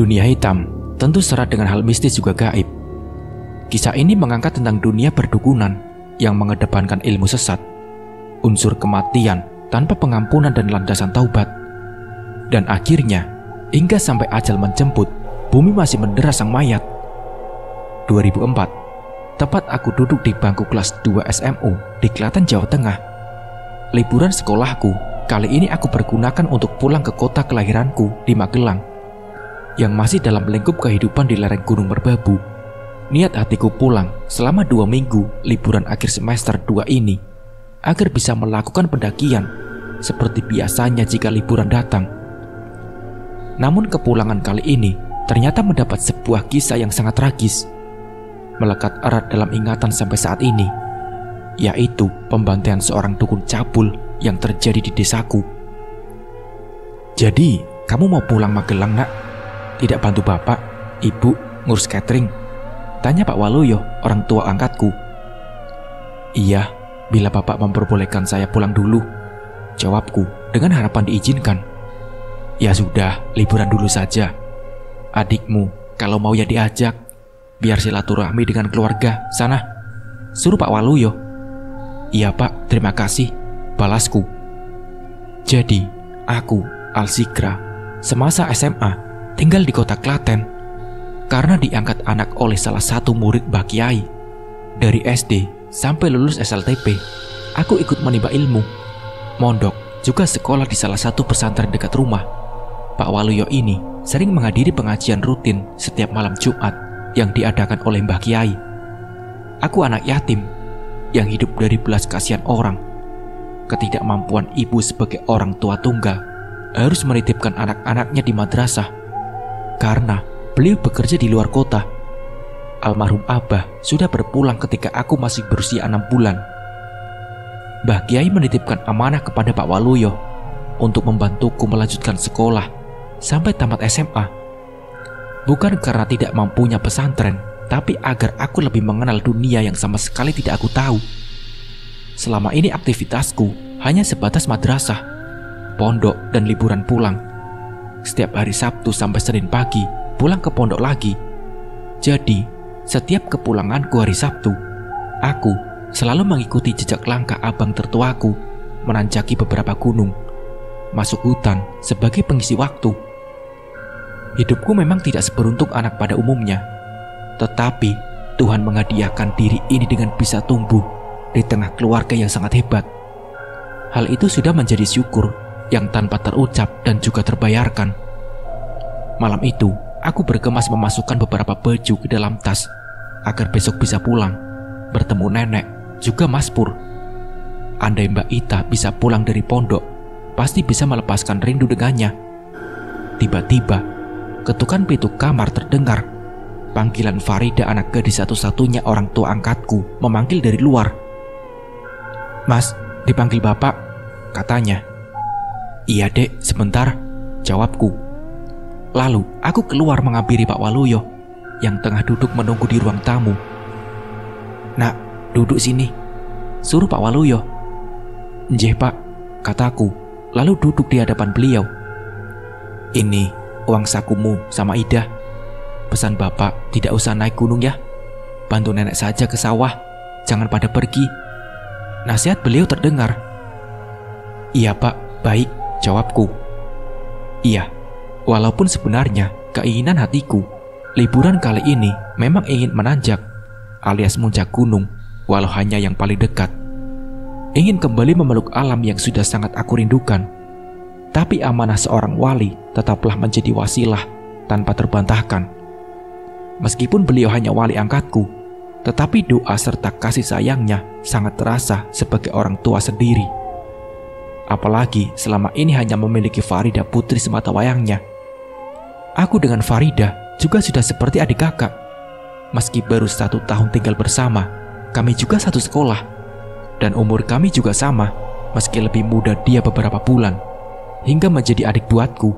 Dunia hitam tentu syarat dengan hal mistis juga gaib. Kisah ini mengangkat tentang dunia perdukunan yang mengedepankan ilmu sesat, unsur kematian tanpa pengampunan dan landasan taubat. Dan akhirnya, hingga sampai ajal menjemput, bumi masih mendera sang mayat. 2004, tepat aku duduk di bangku kelas 2 SMU di Klaten, Jawa Tengah. Liburan sekolahku, kali ini aku pergunakan untuk pulang ke kota kelahiranku di Magelang, yang masih dalam lingkup kehidupan di lereng Gunung Merbabu. Niat hatiku pulang selama 2 minggu liburan akhir semester 2 ini agar bisa melakukan pendakian seperti biasanya jika liburan datang. Namun kepulangan kali ini ternyata mendapat sebuah kisah yang sangat tragis, melekat erat dalam ingatan sampai saat ini, yaitu pembantaian seorang dukun cabul yang terjadi di desaku. Jadi, kamu mau pulang Magelang, nak? Tidak bantu bapak, ibu ngurus catering? Tanya Pak Waluyo, orang tua angkatku. Iya, bila bapak memperbolehkan saya pulang dulu, jawabku dengan harapan diizinkan. Ya sudah, liburan dulu saja. Adikmu kalau mau ya diajak, biar silaturahmi dengan keluarga sana, suruh Pak Waluyo. Iya pak, terima kasih, balasku. Jadi, aku, Alzikra, semasa SMA tinggal di kota Klaten karena diangkat anak oleh salah satu murid Mbah Kiai. Dari SD sampai lulus SLTP, aku ikut menimba ilmu, mondok, juga sekolah di salah satu pesantren dekat rumah. Pak Waluyo ini sering menghadiri pengajian rutin setiap malam Jumat yang diadakan oleh Mbah Kiai. Aku anak yatim yang hidup dari belas kasihan orang. Ketidakmampuan ibu sebagai orang tua tunggal harus menitipkan anak-anaknya di madrasah karena beliau bekerja di luar kota. Almarhum Abah sudah berpulang ketika aku masih berusia 6 bulan. Mbah Kiai menitipkan amanah kepada Pak Waluyo untuk membantuku melanjutkan sekolah sampai tamat SMA. Bukan karena tidak mampunya pesantren, tapi agar aku lebih mengenal dunia yang sama sekali tidak aku tahu. Selama ini aktivitasku hanya sebatas madrasah, pondok, dan liburan pulang. Setiap hari Sabtu sampai Senin pagi pulang ke pondok lagi. Jadi, setiap kepulanganku hari Sabtu, aku selalu mengikuti jejak langkah abang tertuaku menanjaki beberapa gunung, masuk hutan sebagai pengisi waktu. Hidupku memang tidak seberuntung anak pada umumnya, tetapi Tuhan menghadiahkan diri ini dengan bisa tumbuh di tengah keluarga yang sangat hebat. Hal itu sudah menjadi syukur yang tanpa terucap dan juga terbayarkan. Malam itu, aku bergemas memasukkan beberapa baju ke dalam tas agar besok bisa pulang, bertemu nenek, juga Mas Pur. Andai Mbak Ita bisa pulang dari pondok, pasti bisa melepaskan rindu dengannya. Tiba-tiba, ketukan pintu kamar terdengar. Panggilan Farida, anak gadis satu-satunya orang tua angkatku, memanggil dari luar. "Mas, dipanggil bapak," katanya. "Iya dek, sebentar," jawabku. Lalu aku keluar menghampiri Pak Waluyo yang tengah duduk menunggu di ruang tamu. "Nak, duduk sini," suruh Pak Waluyo. "Njeh pak," kataku, lalu duduk di hadapan beliau. "Ini uang sakumu sama Ida. Pesan bapak tidak usah naik gunung ya. Bantu nenek saja ke sawah, jangan pada pergi." Nasihat beliau terdengar. "Iya pak, baik," jawabku. Iya, walaupun sebenarnya keinginan hatiku liburan kali ini memang ingin menanjak alias muncak gunung, walau hanya yang paling dekat. Ingin kembali memeluk alam yang sudah sangat aku rindukan. Tapi amanah seorang wali tetaplah menjadi wasilah tanpa terbantahkan. Meskipun beliau hanya wali angkatku, tetapi doa serta kasih sayangnya sangat terasa sebagai orang tua sendiri. Apalagi selama ini hanya memiliki Farida putri sematawayangnya. Aku dengan Farida juga sudah seperti adik kakak. Meski baru 1 tahun tinggal bersama, kami juga satu sekolah. Dan umur kami juga sama, meski lebih muda dia beberapa bulan, hingga menjadi adik buatku.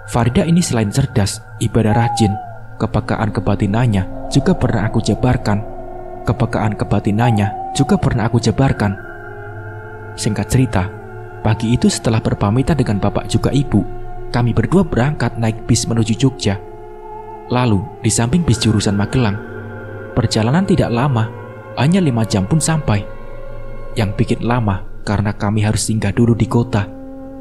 Farida ini selain cerdas, ibadah rajin, kepekaan kebatinannya juga pernah aku jabarkan. Singkat cerita, pagi itu setelah berpamitan dengan bapak juga ibu, kami berdua berangkat naik bis menuju Jogja. Lalu di samping bis jurusan Magelang, perjalanan tidak lama, hanya 5 jam pun sampai. Yang bikin lama karena kami harus singgah dulu di kota.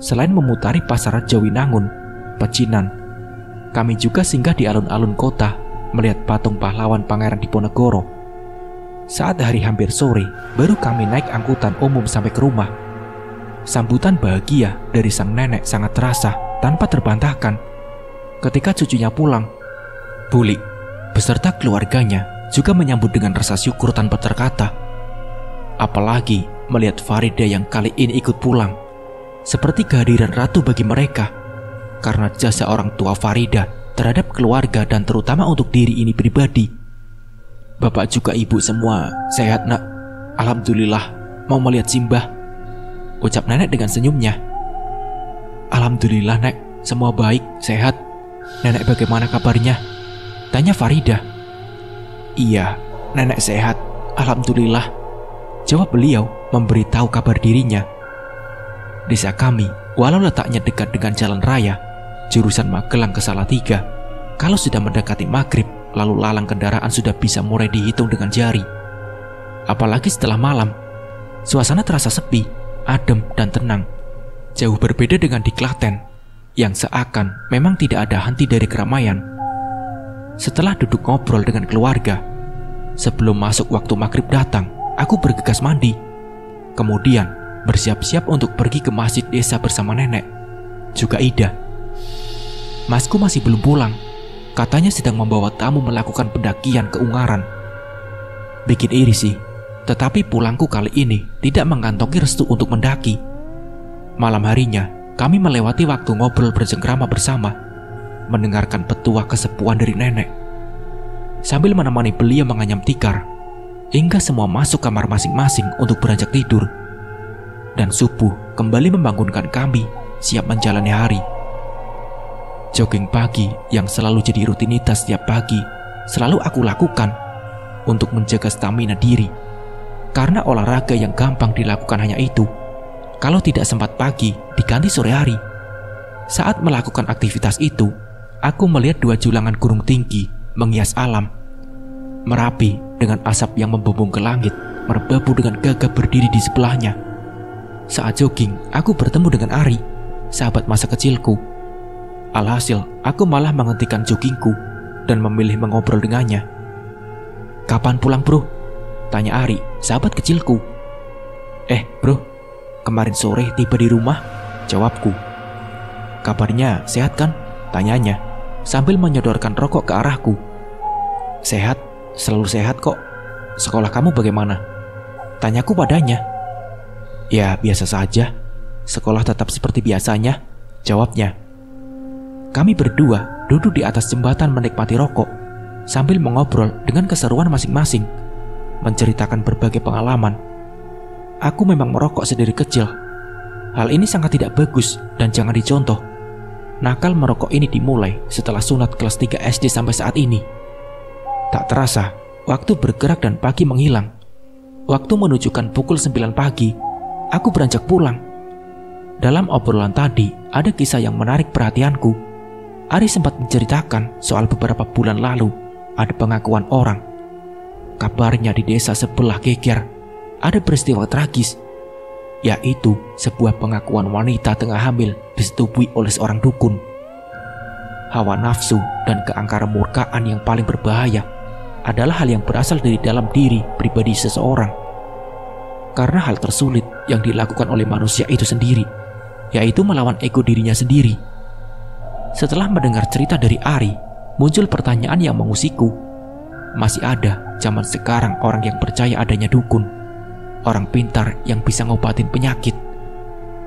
Selain memutari pasar Jawinangun, Pecinan, kami juga singgah di alun-alun kota melihat patung pahlawan Pangeran Diponegoro. Saat hari hampir sore, baru kami naik angkutan umum sampai ke rumah. Sambutan bahagia dari sang nenek sangat terasa tanpa terbantahkan. Ketika cucunya pulang, Bulik beserta keluarganya juga menyambut dengan rasa syukur tanpa terkata. Apalagi melihat Farida yang kali ini ikut pulang, seperti kehadiran ratu bagi mereka. Karena jasa orang tua Farida terhadap keluarga dan terutama untuk diri ini pribadi. Bapak juga ibu semua sehat, nak. Alhamdulillah, mau melihat Simbah, ucap nenek dengan senyumnya. Alhamdulillah, Nek, semua baik, sehat. Nenek bagaimana kabarnya? Tanya Farida. Iya, nenek sehat, alhamdulillah, jawab beliau memberitahu kabar dirinya. Desa kami, walau letaknya dekat dengan jalan raya jurusan Magelang ke Salatiga, kalau sudah mendekati maghrib, lalu lalang kendaraan sudah bisa mulai dihitung dengan jari. Apalagi setelah malam, suasana terasa sepi, adem dan tenang. Jauh berbeda dengan di Klaten, yang seakan memang tidak ada henti dari keramaian. Setelah duduk ngobrol dengan keluarga, sebelum masuk waktu maghrib datang, aku bergegas mandi. Kemudian bersiap-siap untuk pergi ke masjid desa bersama nenek, juga Ida. Masku masih belum pulang, katanya sedang membawa tamu melakukan pendakian ke Ungaran. Bikin iri sih, tetapi pulangku kali ini tidak mengantongi restu untuk mendaki. Malam harinya, kami melewati waktu ngobrol bercengkrama bersama, mendengarkan petuah kesepuan dari nenek, sambil menemani beliau menganyam tikar, hingga semua masuk kamar masing-masing untuk beranjak tidur. Dan subuh kembali membangunkan kami siap menjalani hari. Jogging pagi yang selalu jadi rutinitas setiap pagi selalu aku lakukan untuk menjaga stamina diri. Karena olahraga yang gampang dilakukan hanya itu. Kalau tidak sempat pagi, diganti sore hari. Saat melakukan aktivitas itu, aku melihat 2 julangan gunung tinggi menghias alam. Merapi dengan asap yang membumbung ke langit, merbabu dengan gagah berdiri di sebelahnya. Saat jogging, aku bertemu dengan Ari, sahabat masa kecilku. Alhasil, aku malah menghentikan joggingku dan memilih mengobrol dengannya. Kapan pulang, bro? Tanya Ari, sahabat kecilku. Bro, kemarin sore tiba di rumah, jawabku. Kabarnya sehat kan? Tanyanya, sambil menyodorkan rokok ke arahku. Sehat, selalu sehat kok. Sekolah kamu bagaimana? Tanyaku padanya. Ya, biasa saja. Sekolah tetap seperti biasanya, jawabnya. Kami berdua duduk di atas jembatan menikmati rokok, sambil mengobrol dengan keseruan masing-masing, menceritakan berbagai pengalaman. Aku memang merokok sedari kecil. Hal ini sangat tidak bagus dan jangan dicontoh. Nakal merokok ini dimulai setelah sunat kelas 3 SD sampai saat ini. Tak terasa, waktu bergerak dan pagi menghilang. Waktu menunjukkan pukul 9 pagi, aku beranjak pulang. Dalam obrolan tadi, ada kisah yang menarik perhatianku. Ari sempat menceritakan soal beberapa bulan lalu ada pengakuan orang. Kabarnya di desa sebelah Geger ada peristiwa tragis, yaitu sebuah pengakuan wanita tengah hamil disetubui oleh seorang dukun. Hawa nafsu dan keangkaran murkaan yang paling berbahaya adalah hal yang berasal dari dalam diri pribadi seseorang. Karena hal tersulit yang dilakukan oleh manusia itu sendiri, yaitu melawan ego dirinya sendiri. Setelah mendengar cerita dari Ari, muncul pertanyaan yang mengusikku. Masih ada zaman sekarang orang yang percaya adanya dukun, orang pintar yang bisa ngobatin penyakit.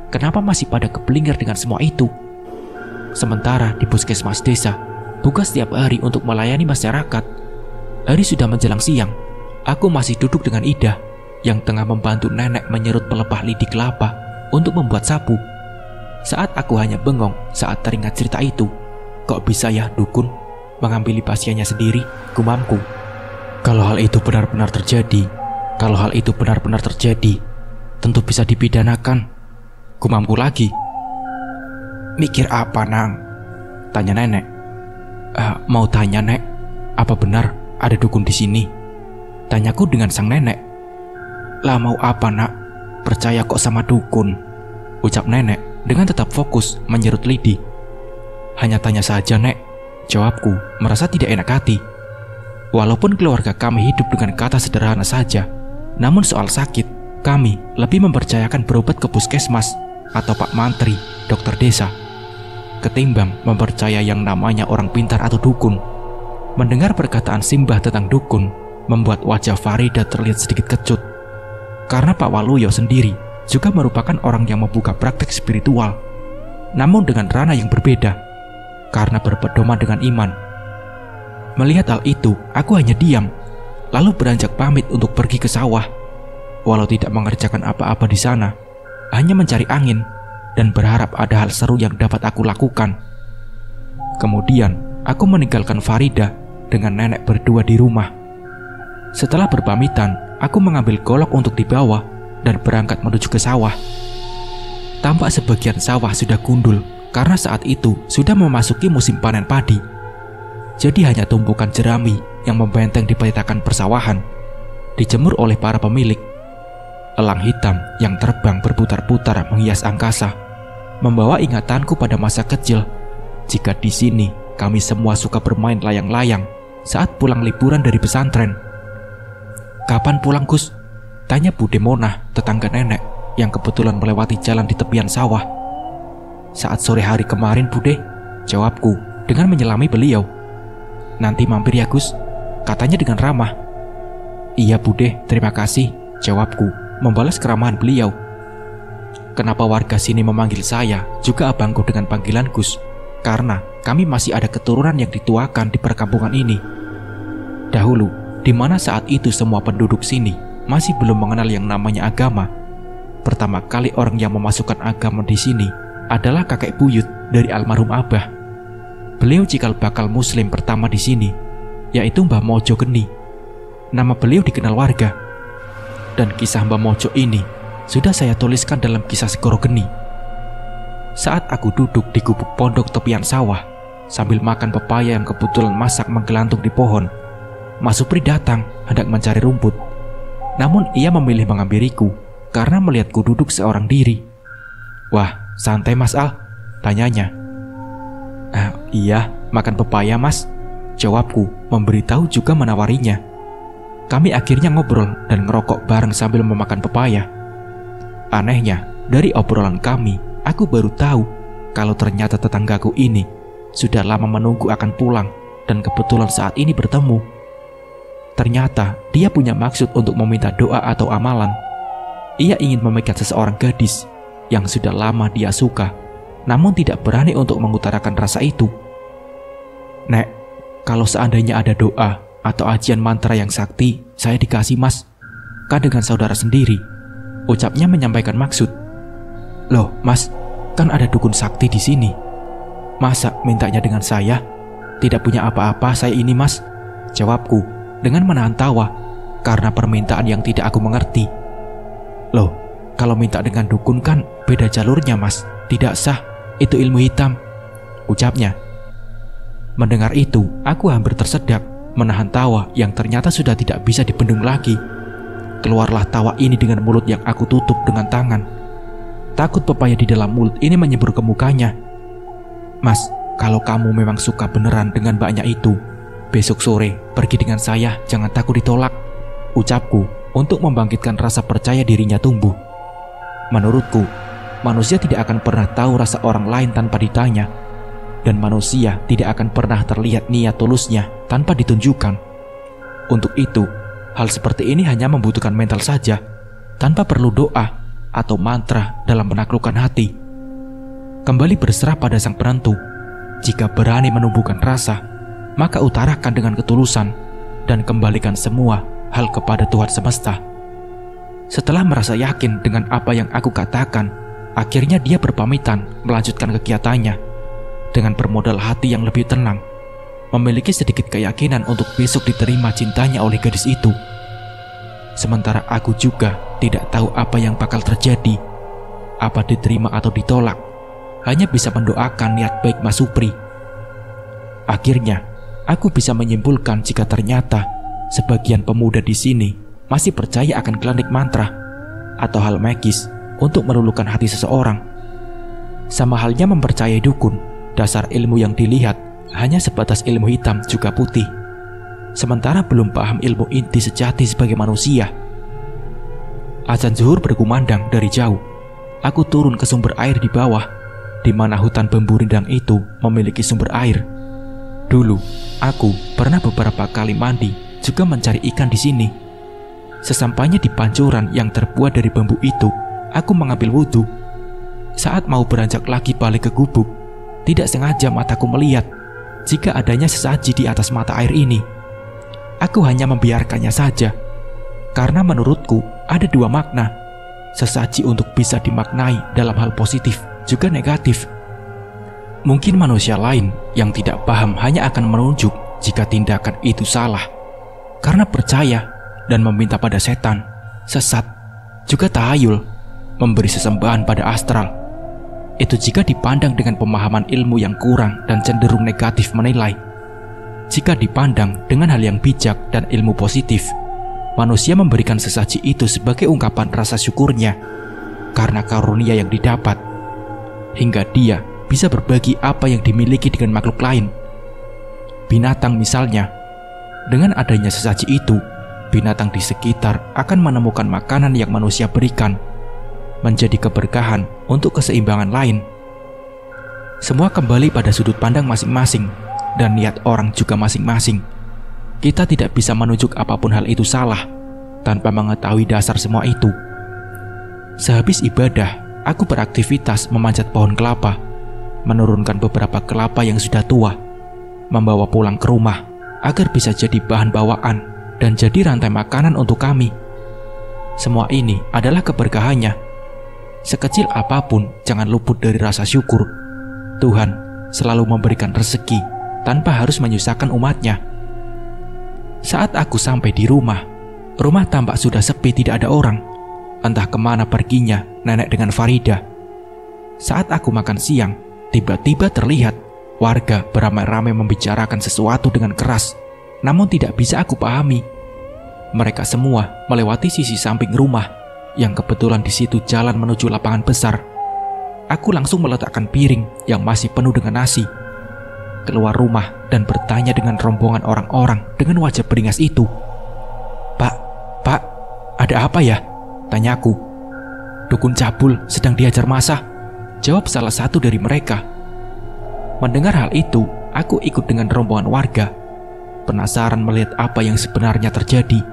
Kenapa masih pada keblinger dengan semua itu? Sementara di puskesmas desa buka setiap hari untuk melayani masyarakat. Hari sudah menjelang siang. Aku masih duduk dengan Ida yang tengah membantu nenek menyerut pelepah lidi kelapa untuk membuat sapu. Saat aku hanya bengong saat teringat cerita itu. Kok bisa ya dukun mengambil pasiennya sendiri, gumamku. Kalau hal itu benar-benar terjadi, tentu bisa dipidanakan, gumamku lagi. Mikir apa, Nang? Tanya nenek. Mau tanya, Nek, apa benar ada dukun di sini? Tanyaku dengan sang nenek. Lah mau apa, Nak? Percaya kok sama dukun? Ucap nenek dengan tetap fokus menyerut lidi. Hanya tanya saja, Nek, jawabku merasa tidak enak hati. Walaupun keluarga kami hidup dengan kata sederhana saja, namun soal sakit, kami lebih mempercayakan berobat ke puskesmas atau Pak Mantri, dokter desa, ketimbang mempercaya yang namanya orang pintar atau dukun. Mendengar perkataan Simbah tentang dukun membuat wajah Farida terlihat sedikit kecut, karena Pak Waluyo sendiri juga merupakan orang yang membuka praktek spiritual, namun dengan ranah yang berbeda, karena berpedoman dengan iman. Melihat hal itu, aku hanya diam, lalu beranjak pamit untuk pergi ke sawah. Walau tidak mengerjakan apa-apa di sana, hanya mencari angin dan berharap ada hal seru yang dapat aku lakukan. Kemudian, aku meninggalkan Farida dengan nenek berdua di rumah. Setelah berpamitan, aku mengambil golok untuk dibawa dan berangkat menuju ke sawah. Tampak sebagian sawah sudah gundul karena saat itu sudah memasuki musim panen padi. Jadi hanya tumpukan jerami yang membenteng di petakan persawahan, dijemur oleh para pemilik. Elang hitam yang terbang berputar-putar menghias angkasa, membawa ingatanku pada masa kecil, jika di sini kami semua suka bermain layang-layang saat pulang liburan dari pesantren. Kapan pulang, Gus? Tanya Bude Monah, tetangga nenek yang kebetulan melewati jalan di tepian sawah. Saat sore hari kemarin, Bude, jawabku dengan menyelami beliau. Nanti mampir ya, Gus, katanya dengan ramah. Iya, Bude, terima kasih, jawabku, membalas keramahan beliau. Kenapa warga sini memanggil saya juga abangku dengan panggilan Gus? Karena kami masih ada keturunan yang dituakan di perkampungan ini. Dahulu, di mana saat itu semua penduduk sini masih belum mengenal yang namanya agama. Pertama kali orang yang memasukkan agama di sini adalah kakek buyut dari almarhum Abah. Beliau cikal bakal muslim pertama di sini, yaitu Mbah Mojo Geni. Nama beliau dikenal warga. Dan kisah Mbah Mojo ini sudah saya tuliskan dalam kisah Segoro Geni. Saat aku duduk di gubuk pondok tepian sawah sambil makan pepaya yang kebetulan masak menggelantung di pohon, Mas Supri datang hendak mencari rumput. Namun ia memilih menghampiriku karena melihatku duduk seorang diri. Wah, santai Mas Al, tanyanya. Iya, makan pepaya Mas, jawabku, memberitahu juga menawarinya. Kami akhirnya ngobrol dan ngerokok bareng sambil memakan pepaya. Anehnya, dari obrolan kami, aku baru tahu kalau ternyata tetanggaku ini sudah lama menunggu akan pulang dan kebetulan saat ini bertemu. Ternyata dia punya maksud untuk meminta doa atau amalan. Ia ingin memikat seseorang gadis yang sudah lama dia suka, namun tidak berani untuk mengutarakan rasa itu. Nek, kalau seandainya ada doa atau ajian mantra yang sakti, saya dikasih Mas. Kan dengan saudara sendiri, ucapnya menyampaikan maksud. Loh Mas, kan ada dukun sakti di sini. Masa mintanya dengan saya? Tidak punya apa-apa saya ini Mas, jawabku dengan menahan tawa karena permintaan yang tidak aku mengerti. Loh, kalau minta dengan dukun kan beda jalurnya Mas, tidak sah, itu ilmu hitam, ucapnya. Mendengar itu, aku hampir tersedak, menahan tawa yang ternyata sudah tidak bisa dibendung lagi. Keluarlah tawa ini dengan mulut yang aku tutup dengan tangan. Takut pepaya di dalam mulut ini menyembur ke mukanya. Mas, kalau kamu memang suka beneran dengan mbaknya itu, besok sore pergi dengan saya, jangan takut ditolak, ucapku untuk membangkitkan rasa percaya dirinya tumbuh. Menurutku, manusia tidak akan pernah tahu rasa orang lain tanpa ditanya, dan manusia tidak akan pernah terlihat niat tulusnya tanpa ditunjukkan. Untuk itu, hal seperti ini hanya membutuhkan mental saja, tanpa perlu doa atau mantra dalam menaklukkan hati. Kembali berserah pada sang penentu. Jika berani menumbuhkan rasa, maka utarakan dengan ketulusan dan kembalikan semua hal kepada Tuhan semesta. Setelah merasa yakin dengan apa yang aku katakan, akhirnya dia berpamitan melanjutkan kegiatannya dengan bermodal hati yang lebih tenang, memiliki sedikit keyakinan untuk besok diterima cintanya oleh gadis itu. Sementara aku juga tidak tahu apa yang bakal terjadi, apa diterima atau ditolak. hanya bisa mendoakan niat baik Mas Supri. Akhirnya, aku bisa menyimpulkan jika ternyata sebagian pemuda di sini masih percaya akan klinik mantra atau hal magis untuk meluluhkan hati seseorang. Sama halnya mempercayai dukun, dasar ilmu yang dilihat hanya sebatas ilmu hitam juga putih, sementara belum paham ilmu inti sejati sebagai manusia. Azan zuhur berkumandang dari jauh. Aku turun ke sumber air di bawah, di mana hutan bambu rindang itu memiliki sumber air. Dulu, aku pernah beberapa kali mandi juga mencari ikan di sini. Sesampainya di pancuran yang terbuat dari bambu itu, aku mengambil wudhu. Saat mau beranjak lagi balik ke gubuk, tidak sengaja mataku melihat jika adanya sesaji di atas mata air ini. Aku hanya membiarkannya saja, karena menurutku ada dua makna. Sesaji untuk bisa dimaknai dalam hal positif juga negatif. Mungkin manusia lain yang tidak paham hanya akan menunjuk jika tindakan itu salah, karena percaya dan meminta pada setan, sesat, juga tahayul, memberi sesembahan pada astral. Itu jika dipandang dengan pemahaman ilmu yang kurang dan cenderung negatif menilai. Jika dipandang dengan hal yang bijak dan ilmu positif, manusia memberikan sesaji itu sebagai ungkapan rasa syukurnya karena karunia yang didapat, hingga dia bisa berbagi apa yang dimiliki dengan makhluk lain. Binatang misalnya, dengan adanya sesaji itu, binatang di sekitar akan menemukan makanan yang manusia berikan, menjadi keberkahan untuk keseimbangan lain. Semua kembali pada sudut pandang masing-masing, dan niat orang juga masing-masing. Kita tidak bisa menunjuk apapun hal itu salah tanpa mengetahui dasar semua itu. Sehabis ibadah, aku beraktivitas memanjat pohon kelapa, menurunkan beberapa kelapa yang sudah tua, membawa pulang ke rumah agar bisa jadi bahan bawaan dan jadi rantai makanan untuk kami. Semua ini adalah keberkahannya. Sekecil apapun, jangan luput dari rasa syukur. Tuhan selalu memberikan rezeki tanpa harus menyusahkan umatnya. Saat aku sampai di rumah tampak sudah sepi, tidak ada orang. Entah kemana perginya nenek dengan Farida. Saat aku makan siang, tiba-tiba terlihat warga beramai-ramai membicarakan sesuatu dengan keras, namun tidak bisa aku pahami. Mereka semua melewati sisi samping rumah, yang kebetulan di situ jalan menuju lapangan besar. Aku langsung meletakkan piring yang masih penuh dengan nasi, keluar rumah dan bertanya dengan rombongan orang-orang dengan wajah beringas itu. Pak, ada apa ya? Tanyaku. Dukun cabul sedang diajar masa, jawab salah satu dari mereka. Mendengar hal itu, aku ikut dengan rombongan warga, penasaran melihat apa yang sebenarnya terjadi,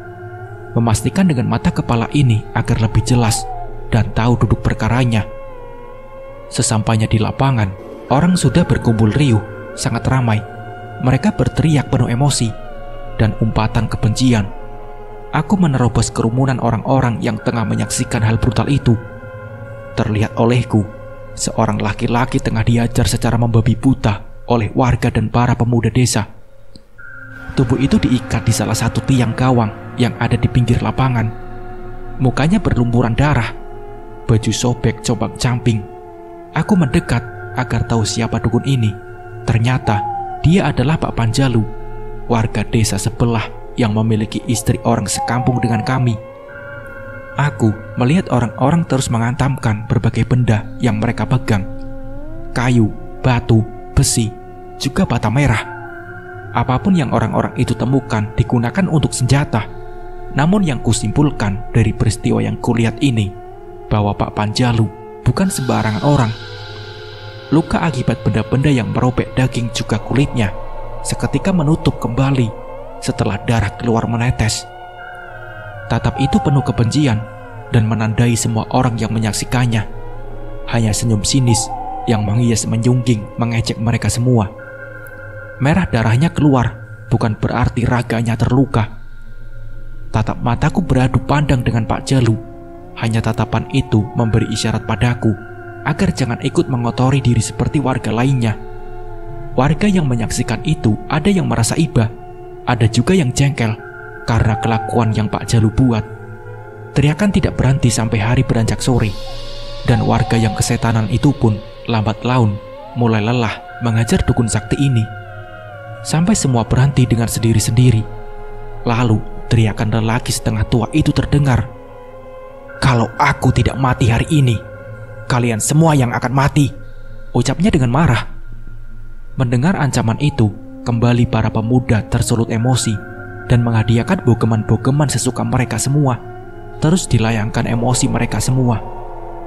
memastikan dengan mata kepala ini agar lebih jelas dan tahu duduk perkaranya. Sesampainya di lapangan, orang sudah berkumpul riuh, sangat ramai. Mereka berteriak penuh emosi dan umpatan kebencian. Aku menerobos kerumunan orang-orang yang tengah menyaksikan hal brutal itu. Terlihat olehku, seorang laki-laki tengah diajar secara membabi buta oleh warga dan para pemuda desa. Tubuh itu diikat di salah satu tiang gawang yang ada di pinggir lapangan. Mukanya berlumuran darah, baju sobek combang-camping. Aku mendekat agar tahu siapa dukun ini. Ternyata dia adalah Pak Panjalu, warga desa sebelah yang memiliki istri orang sekampung dengan kami. Aku melihat orang-orang terus mengantamkan berbagai benda yang mereka pegang. Kayu, batu, besi, juga bata merah. Apapun yang orang-orang itu temukan digunakan untuk senjata. Namun yang kusimpulkan dari peristiwa yang kulihat ini, bahwa Pak Panjalu bukan sembarangan orang. Luka akibat benda-benda yang merobek daging juga kulitnya seketika menutup kembali setelah darah keluar menetes. Tatap itu penuh kebencian dan menandai semua orang yang menyaksikannya. Hanya senyum sinis yang menghias menjunjing mengejek mereka semua. Merah darahnya keluar bukan berarti raganya terluka. Tatap mataku beradu pandang dengan Pak Jalu. Hanya tatapan itu memberi isyarat padaku agar jangan ikut mengotori diri seperti warga lainnya. Warga yang menyaksikan itu ada yang merasa iba, ada juga yang jengkel karena kelakuan yang Pak Jalu buat. Teriakan tidak berhenti sampai hari beranjak sore, dan warga yang kesetanan itu pun lambat laun mulai lelah mengajar dukun sakti ini. Sampai semua berhenti dengan sendiri-sendiri. Lalu teriakan lelaki setengah tua itu terdengar. "Kalau aku tidak mati hari ini, kalian semua yang akan mati," ucapnya dengan marah. Mendengar ancaman itu, kembali para pemuda tersulut emosi dan menghadiahkan bogeman-bogeman sesuka mereka semua. Terus dilayangkan emosi mereka semua,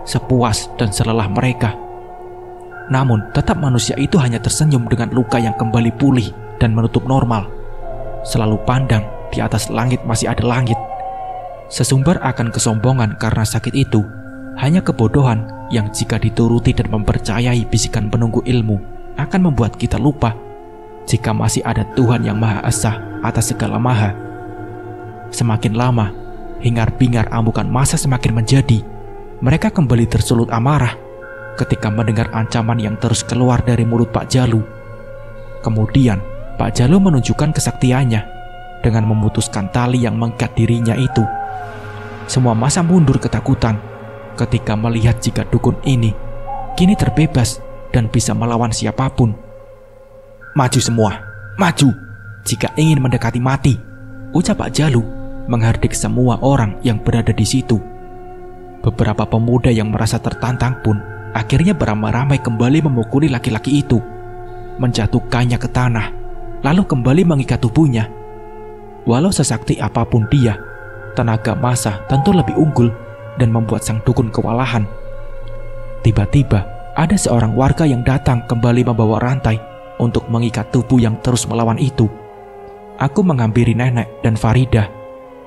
sepuas dan selelah mereka. Namun tetap manusia itu hanya tersenyum dengan luka yang kembali pulih dan menutup normal. Selalu pandang di atas langit masih ada langit. Sesumber akan kesombongan karena sakit itu hanya kebodohan yang jika dituruti dan mempercayai bisikan penunggu ilmu akan membuat kita lupa jika masih ada Tuhan yang Maha Esa atas segala maha. Semakin lama, hingar-bingar amukan massa semakin menjadi. Mereka kembali tersulut amarah ketika mendengar ancaman yang terus keluar dari mulut Pak Jalu. Kemudian, Pak Jalu menunjukkan kesaktiannya dengan memutuskan tali yang mengikat dirinya itu. Semua massa mundur ketakutan ketika melihat jika dukun ini kini terbebas dan bisa melawan siapapun. "Maju semua, maju jika ingin mendekati mati," ucap Pak Jalu menghardik semua orang yang berada di situ. Beberapa pemuda yang merasa tertantang pun akhirnya beramai-ramai kembali memukuli laki-laki itu, menjatuhkannya ke tanah, lalu kembali mengikat tubuhnya. Walau sesakti apapun dia, tenaga massa tentu lebih unggul dan membuat sang dukun kewalahan. Tiba-tiba ada seorang warga yang datang kembali membawa rantai untuk mengikat tubuh yang terus melawan itu. Aku menghampiri nenek dan Farida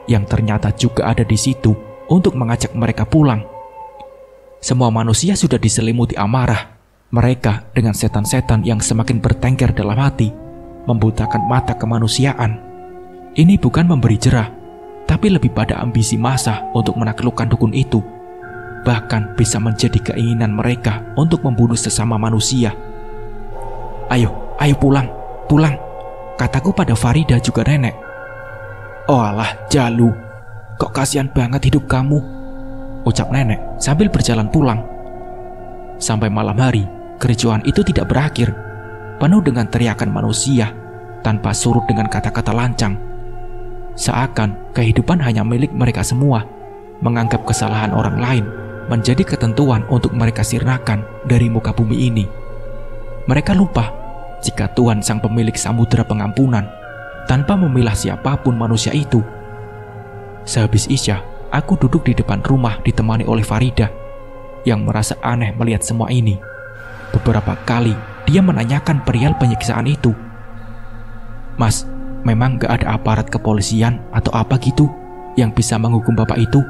yang ternyata juga ada di situ untuk mengajak mereka pulang. Semua manusia sudah diselimuti amarah. Mereka dengan setan-setan yang semakin bertengger dalam hati, membutakan mata kemanusiaan. Ini bukan memberi jerah, tapi lebih pada ambisi massa untuk menaklukkan dukun itu. Bahkan bisa menjadi keinginan mereka untuk membunuh sesama manusia. Ayo pulang, pulang," kataku pada Farida juga nenek. "Oh alah Jalu, kok kasihan banget hidup kamu," ucap nenek sambil berjalan pulang. Sampai malam hari, kericuhan itu tidak berakhir, penuh dengan teriakan manusia tanpa surut dengan kata-kata lancang. Seakan kehidupan hanya milik mereka semua, menganggap kesalahan orang lain menjadi ketentuan untuk mereka sirnakan dari muka bumi ini. Mereka lupa jika Tuhan sang pemilik samudera pengampunan tanpa memilah siapapun manusia itu. Sehabis Isya, aku duduk di depan rumah ditemani oleh Farida yang merasa aneh melihat semua ini. Beberapa kali dia menanyakan perihal penyiksaan itu. "Mas, memang gak ada aparat kepolisian atau apa gitu yang bisa menghukum bapak itu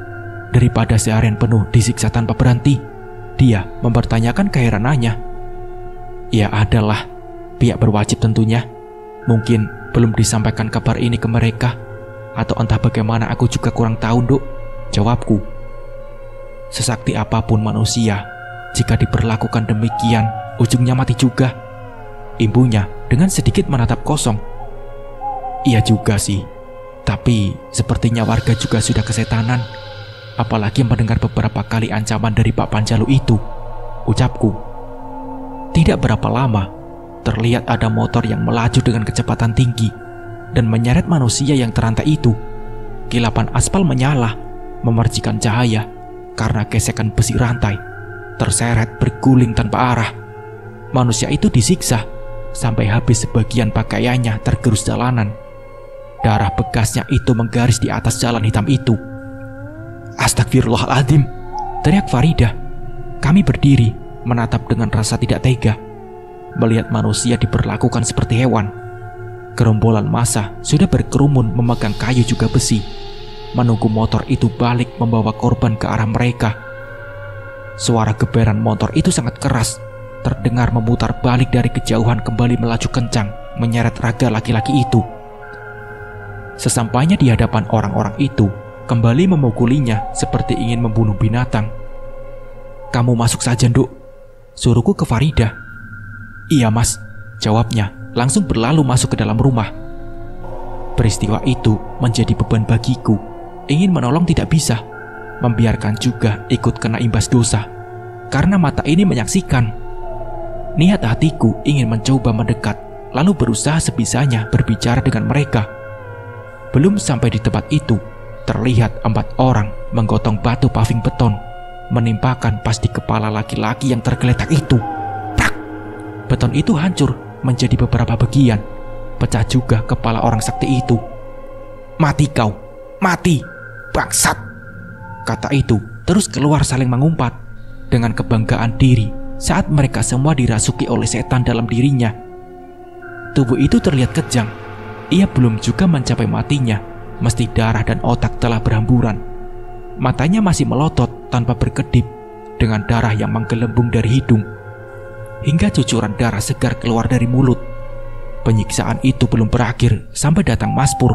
daripada seharian penuh disiksa tanpa berhenti?" Dia mempertanyakan keheranannya. "Ya adalah, pihak berwajib tentunya. Mungkin belum disampaikan kabar ini ke mereka, atau entah bagaimana aku juga kurang tahu, Dok," jawabku. Sesakti apapun manusia, jika diperlakukan demikian, ujungnya mati juga, imbunya dengan sedikit menatap kosong. "Iya juga sih, tapi sepertinya warga juga sudah kesetanan, apalagi mendengar beberapa kali ancaman dari Pak Panjalu itu," ucapku. Tidak berapa lama, terlihat ada motor yang melaju dengan kecepatan tinggi dan menyeret manusia yang terantai itu. Kilapan aspal menyala, memercikan cahaya karena gesekan besi rantai, terseret berguling tanpa arah. Manusia itu disiksa sampai habis sebagian pakaiannya tergerus jalanan. Darah bekasnya itu menggaris di atas jalan hitam itu. "Astagfirullahaladzim," teriak Farida. Kami berdiri menatap dengan rasa tidak tega melihat manusia diperlakukan seperti hewan. Gerombolan massa sudah berkerumun memegang kayu juga besi, menunggu motor itu balik membawa korban ke arah mereka. Suara geberan motor itu sangat keras, terdengar memutar balik dari kejauhan kembali melaju kencang, menyeret raga laki-laki itu. Sesampainya di hadapan orang-orang itu, kembali memukulinya seperti ingin membunuh binatang. "Kamu masuk saja, Nduk," suruhku ke Farida. "Iya, Mas," jawabnya, langsung berlalu masuk ke dalam rumah. Peristiwa itu menjadi beban bagiku. Ingin menolong tidak bisa, membiarkan juga ikut kena imbas dosa. Karena mata ini menyaksikan Niat hatiku ingin mencoba mendekat, lalu berusaha sebisanya berbicara dengan mereka. Belum sampai di tempat itu, terlihat 4 orang menggotong batu paving beton, menimpakan pas di kepala laki-laki yang tergeletak itu. Prak! Beton itu hancur menjadi beberapa bagian. Pecah juga kepala orang sakti itu. "Mati kau! Mati! Bangsat!" kata itu terus keluar saling mengumpat dengan kebanggaan diri saat mereka semua dirasuki oleh setan dalam dirinya. Tubuh itu terlihat kejang. Ia belum juga mencapai matinya, mesti darah dan otak telah berhamburan. Matanya masih melotot tanpa berkedip, dengan darah yang menggelembung dari hidung, hingga cucuran darah segar keluar dari mulut. Penyiksaan itu belum berakhir sampai datang Mas Pur,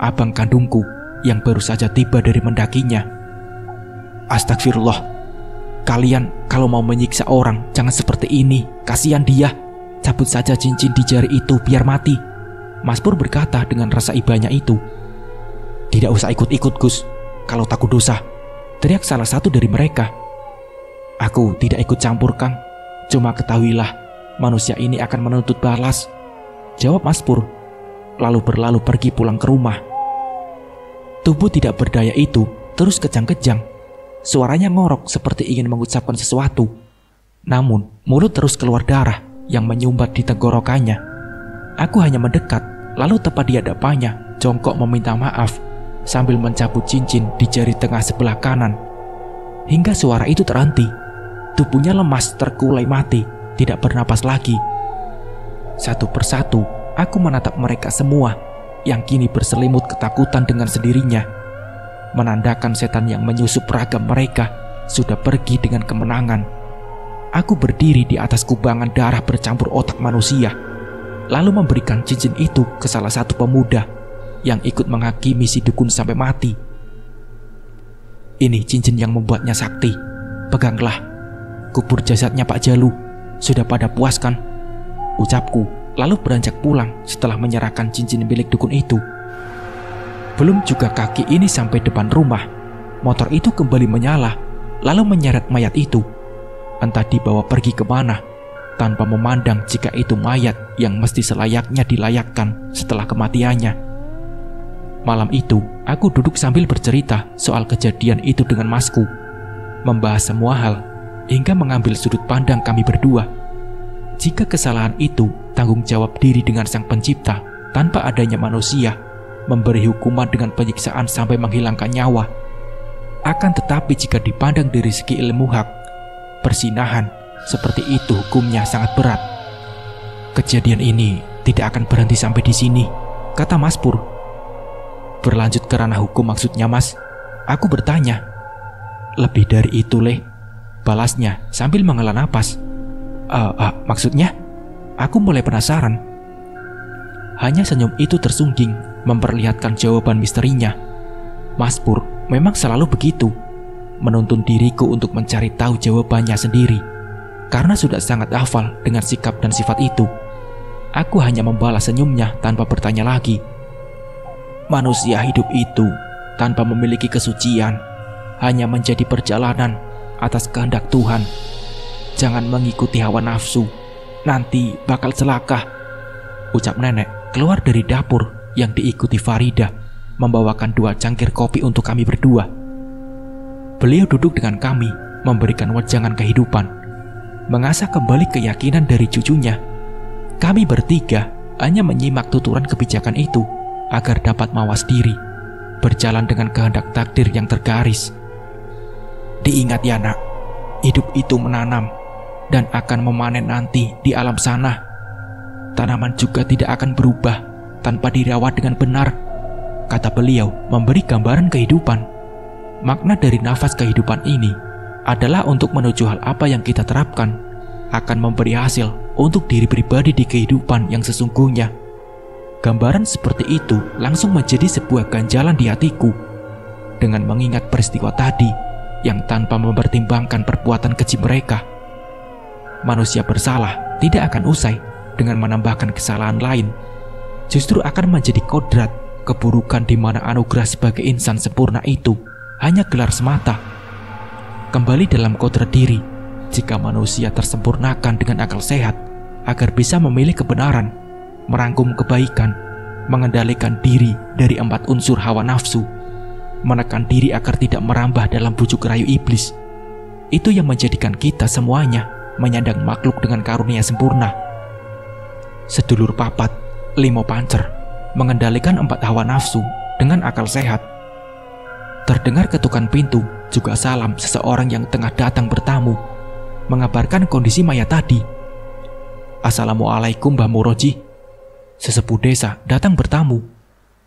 abang kandungku, yang baru saja tiba dari mendakinya. "Astagfirullah, kalian kalau mau menyiksa orang jangan seperti ini, kasihan dia. Cabut saja cincin di jari itu biar mati," Mas Pur berkata dengan rasa ibanya itu. "Tidak usah ikut-ikut, Gus, kalau takut dosa," teriak salah satu dari mereka. "Aku tidak ikut campur, Kang. Cuma ketahuilah, manusia ini akan menuntut balas," jawab Mas Pur, lalu berlalu pergi pulang ke rumah. Tubuh tidak berdaya itu terus kejang-kejang. Suaranya ngorok seperti ingin mengucapkan sesuatu. Namun, mulut terus keluar darah yang menyumbat di tenggorokannya. Aku hanya mendekat, lalu tepat di hadapannya, jongkok meminta maaf, sambil mencabut cincin di jari tengah sebelah kanan. Hingga suara itu terhenti. Tubuhnya lemas, terkulai mati, tidak bernapas lagi. Satu persatu, aku menatap mereka semua, yang kini berselimut ketakutan dengan sendirinya. Menandakan setan yang menyusup ragam mereka sudah pergi dengan kemenangan. Aku berdiri di atas kubangan darah bercampur otak manusia, lalu memberikan cincin itu ke salah satu pemuda yang ikut menghakimi si dukun sampai mati. "Ini cincin yang membuatnya sakti. Peganglah. Kubur jasadnya Pak Jalu. Sudah pada puas kan?" ucapku, lalu beranjak pulang setelah menyerahkan cincin milik dukun itu. Belum juga kaki ini sampai depan rumah, motor itu kembali menyala, lalu menyeret mayat itu. Entah dibawa pergi kemana, tanpa memandang jika itu mayat yang mesti selayaknya dilayakkan setelah kematiannya. Malam itu, aku duduk sambil bercerita soal kejadian itu dengan masku, membahas semua hal, hingga mengambil sudut pandang kami berdua. Jika kesalahan itu tanggung jawab diri dengan Sang Pencipta tanpa adanya manusia memberi hukuman dengan penyiksaan sampai menghilangkan nyawa. Akan tetapi jika dipandang dari segi ilmu hak, persinahan, seperti itu hukumnya sangat berat. "Kejadian ini tidak akan berhenti sampai di sini," kata Mas Pur. "Berlanjut ke ranah hukum maksudnya, Mas?" Aku bertanya. "Lebih dari itu, Leh," balasnya sambil menghela napas. Maksudnya?" Aku mulai penasaran. Hanya senyum itu tersungging memperlihatkan jawaban misterinya. Mas Pur memang selalu begitu, menuntun diriku untuk mencari tahu jawabannya sendiri, karena sudah sangat hafal dengan sikap dan sifat itu. Aku hanya membalas senyumnya tanpa bertanya lagi. Manusia hidup itu tanpa memiliki kesucian, hanya menjadi perjalanan atas kehendak Tuhan. Jangan mengikuti hawa nafsu, nanti bakal celaka, ucap nenek keluar dari dapur yang diikuti Farida, membawakan 2 cangkir kopi untuk kami berdua. Beliau duduk dengan kami, memberikan wejangan kehidupan, mengasah kembali keyakinan dari cucunya. Kami bertiga hanya menyimak tuturan kebijakan itu agar dapat mawas diri, berjalan dengan kehendak takdir yang tergaris. Diingat ya nak, hidup itu menanam dan akan memanen nanti di alam sana. Tanaman juga tidak akan berubah tanpa dirawat dengan benar, kata beliau memberi gambaran kehidupan. Makna dari nafas kehidupan ini adalah untuk menuju hal apa yang kita terapkan akan memberi hasil untuk diri pribadi di kehidupan yang sesungguhnya. Gambaran seperti itu langsung menjadi sebuah ganjalan di hatiku dengan mengingat peristiwa tadi yang tanpa mempertimbangkan perbuatan keji mereka. Manusia bersalah tidak akan usai dengan menambahkan kesalahan lain, justru akan menjadi kodrat keburukan di mana anugerah sebagai insan sempurna itu hanya gelar semata. Kembali dalam kodrat diri, jika manusia tersempurnakan dengan akal sehat agar bisa memilih kebenaran, merangkum kebaikan, mengendalikan diri dari 4 unsur hawa nafsu, menekan diri agar tidak merambah dalam bujuk rayu iblis, itu yang menjadikan kita semuanya menyandang makhluk dengan karunia sempurna. Sedulur papat, limo pancer, mengendalikan 4 hawa nafsu dengan akal sehat. Terdengar ketukan pintu, juga salam seseorang yang tengah datang bertamu, mengabarkan kondisi mayat tadi. "Assalamualaikum Mbah Muroji." Sesepuh desa datang bertamu.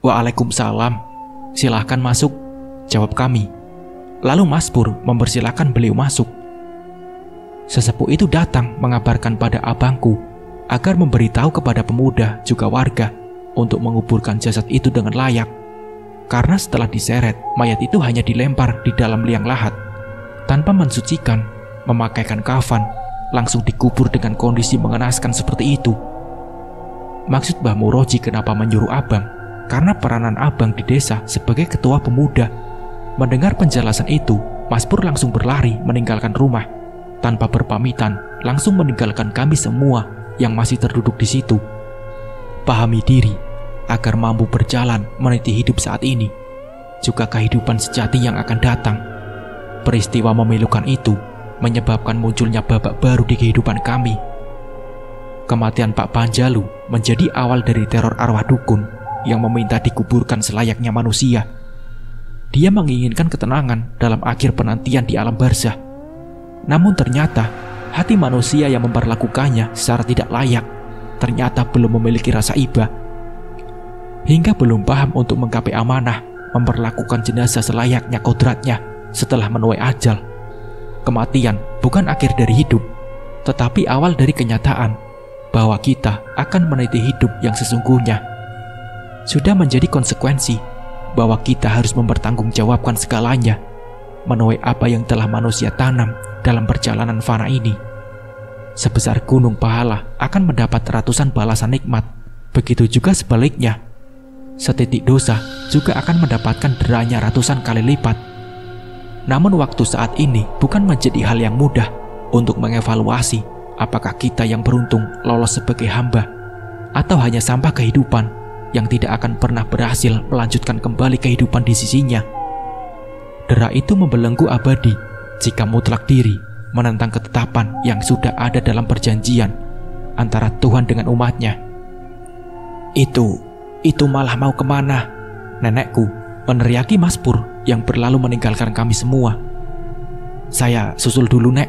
"Waalaikumsalam, silahkan masuk," jawab kami. Lalu Mas Pur mempersilahkan beliau masuk. Sesepuh itu datang mengabarkan pada abangku agar memberitahu kepada pemuda juga warga untuk menguburkan jasad itu dengan layak. Karena setelah diseret, mayat itu hanya dilempar di dalam liang lahat tanpa mensucikan, memakaikan kafan, langsung dikubur dengan kondisi mengenaskan seperti itu. Maksud Mbah Muroji kenapa menyuruh abang? Karena peranan abang di desa sebagai ketua pemuda. Mendengar penjelasan itu, Mas Pur langsung berlari meninggalkan rumah. Tanpa berpamitan, langsung meninggalkan kami semua yang masih terduduk di situ. Pahami diri agar mampu berjalan meniti hidup saat ini, juga kehidupan sejati yang akan datang. Peristiwa memilukan itu menyebabkan munculnya babak baru di kehidupan kami. Kematian Pak Panjalu menjadi awal dari teror arwah dukun yang meminta dikuburkan selayaknya manusia. Dia menginginkan ketenangan dalam akhir penantian di alam barzah. Namun ternyata hati manusia yang memperlakukannya secara tidak layak ternyata belum memiliki rasa iba, hingga belum paham untuk menggapai amanah memperlakukan jenazah selayaknya kodratnya setelah menuai ajal. Kematian bukan akhir dari hidup, tetapi awal dari kenyataan bahwa kita akan meniti hidup yang sesungguhnya. Sudah menjadi konsekuensi bahwa kita harus mempertanggungjawabkan segalanya, menuai apa yang telah manusia tanam dalam perjalanan fana ini. Sebesar gunung pahala akan mendapat ratusan balasan nikmat, begitu juga sebaliknya. Setitik dosa juga akan mendapatkan deranya ratusan kali lipat. Namun waktu saat ini bukan menjadi hal yang mudah untuk mengevaluasi apakah kita yang beruntung lolos sebagai hamba atau hanya sampah kehidupan yang tidak akan pernah berhasil melanjutkan kembali kehidupan di sisinya. Dera itu membelenggu abadi jika mutlak diri menentang ketetapan yang sudah ada dalam perjanjian antara Tuhan dengan umatnya. Itu malah mau kemana? Nenekku meneriaki Mas Pur yang berlalu meninggalkan kami semua. "Saya susul dulu, Nek,"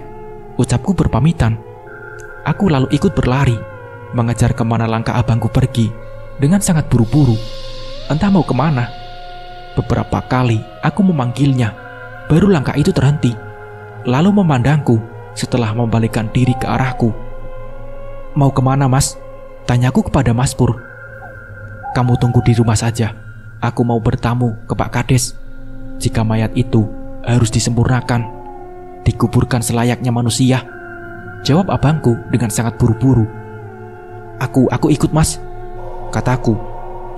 ucapku berpamitan. Aku lalu ikut berlari, mengejar kemana langkah abangku pergi dengan sangat buru-buru. Entah mau kemana. Beberapa kali aku memanggilnya, baru langkah itu terhenti, lalu memandangku setelah membalikkan diri ke arahku. "Mau kemana, Mas?" tanyaku kepada Mas Pur. "Kamu tunggu di rumah saja. Aku mau bertamu ke Pak Kades. Jika mayat itu harus disempurnakan, dikuburkan selayaknya manusia," jawab abangku dengan sangat buru-buru. Aku ikut, Mas," kataku,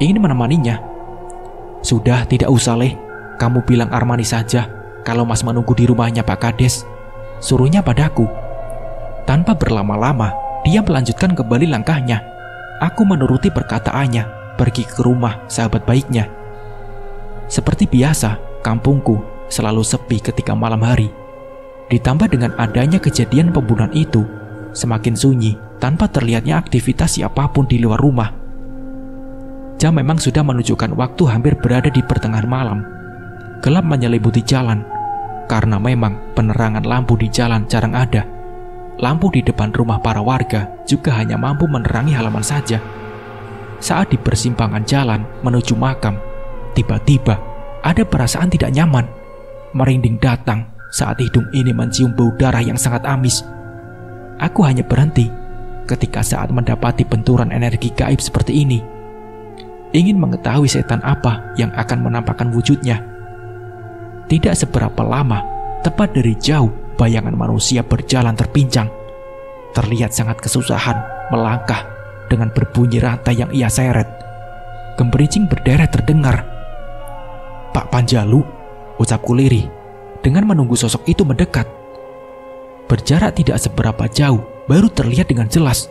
ingin menemaninya. "Sudah, tidak usah, Leh. Kamu bilang Armani saja kalau Mas menunggu di rumahnya Pak Kades," suruhnya padaku. Tanpa berlama-lama, dia melanjutkan kembali langkahnya. Aku menuruti perkataannya, pergi ke rumah sahabat baiknya. Seperti biasa, kampungku selalu sepi ketika malam hari. Ditambah dengan adanya kejadian pembunuhan itu, semakin sunyi tanpa terlihatnya aktivitas siapapun di luar rumah. Jam memang sudah menunjukkan waktu hampir berada di pertengahan malam. Gelap menyelimuti jalan, karena memang penerangan lampu di jalan jarang ada. Lampu di depan rumah para warga juga hanya mampu menerangi halaman saja. Saat di persimpangan jalan menuju makam, tiba-tiba ada perasaan tidak nyaman. Merinding datang saat hidung ini mencium bau darah yang sangat amis. Aku hanya berhenti ketika saat mendapati benturan energi gaib seperti ini. Ingin mengetahui setan apa yang akan menampakkan wujudnya. Tidak seberapa lama, tepat dari jauh, bayangan manusia berjalan terpincang. Terlihat sangat kesusahan melangkah dengan berbunyi rantai yang ia seret. Gemperincing berderet terdengar. "Pak Panjalu," ucapku lirih dengan menunggu sosok itu mendekat. Berjarak tidak seberapa jauh, baru terlihat dengan jelas.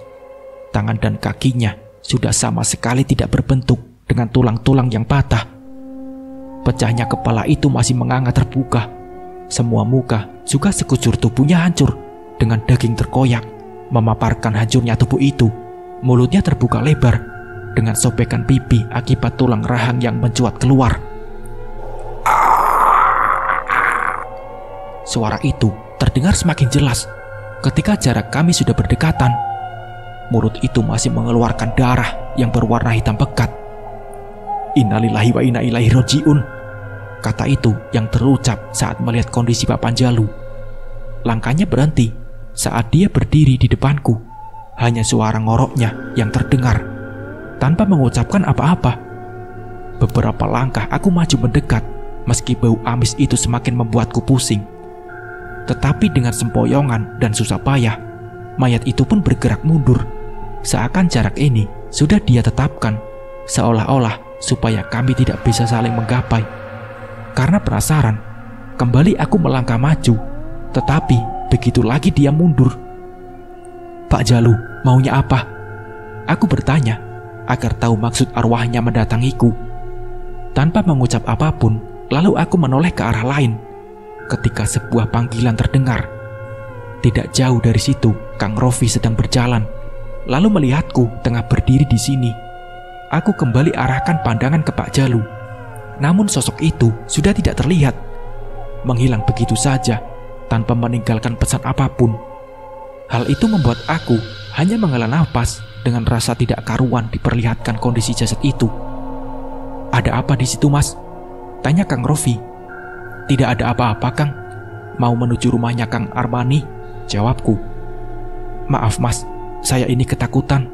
Tangan dan kakinya sudah sama sekali tidak berbentuk dengan tulang-tulang yang patah. Pecahnya kepala itu masih menganga terbuka. Semua muka juga sekujur tubuhnya hancur dengan daging terkoyak, memaparkan hancurnya tubuh itu. Mulutnya terbuka lebar dengan sobekan pipi akibat tulang rahang yang mencuat keluar. Suara itu terdengar semakin jelas ketika jarak kami sudah berdekatan. Mulut itu masih mengeluarkan darah yang berwarna hitam pekat. Innalillahi wa inna ilaihi roji'un, kata itu yang terucap saat melihat kondisi Pak Panjalu. Langkahnya berhenti saat dia berdiri di depanku. Hanya suara ngoroknya yang terdengar tanpa mengucapkan apa-apa. Beberapa langkah aku maju mendekat, meski bau amis itu semakin membuatku pusing. Tetapi dengan sempoyongan dan susah payah, mayat itu pun bergerak mundur. Seakan jarak ini sudah dia tetapkan, seolah-olah supaya kami tidak bisa saling menggapai. Karena penasaran, kembali aku melangkah maju. Tetapi begitu lagi dia mundur. Pak Jalu, maunya apa? Aku bertanya agar tahu maksud arwahnya mendatangiku. Tanpa mengucap apapun, lalu aku menoleh ke arah lain ketika sebuah panggilan terdengar. Tidak jauh dari situ, Kang Rofi sedang berjalan, lalu melihatku tengah berdiri di sini. Aku kembali arahkan pandangan ke Pak Jalu. Namun sosok itu sudah tidak terlihat, menghilang begitu saja tanpa meninggalkan pesan apapun. Hal itu membuat aku hanya menghela nafas dengan rasa tidak karuan diperlihatkan kondisi jasad itu. Ada apa di situ, Mas? Tanya Kang Rofi. Tidak ada apa-apa, Kang. Mau menuju rumahnya Kang Armani, jawabku. Maaf, Mas, saya ini ketakutan.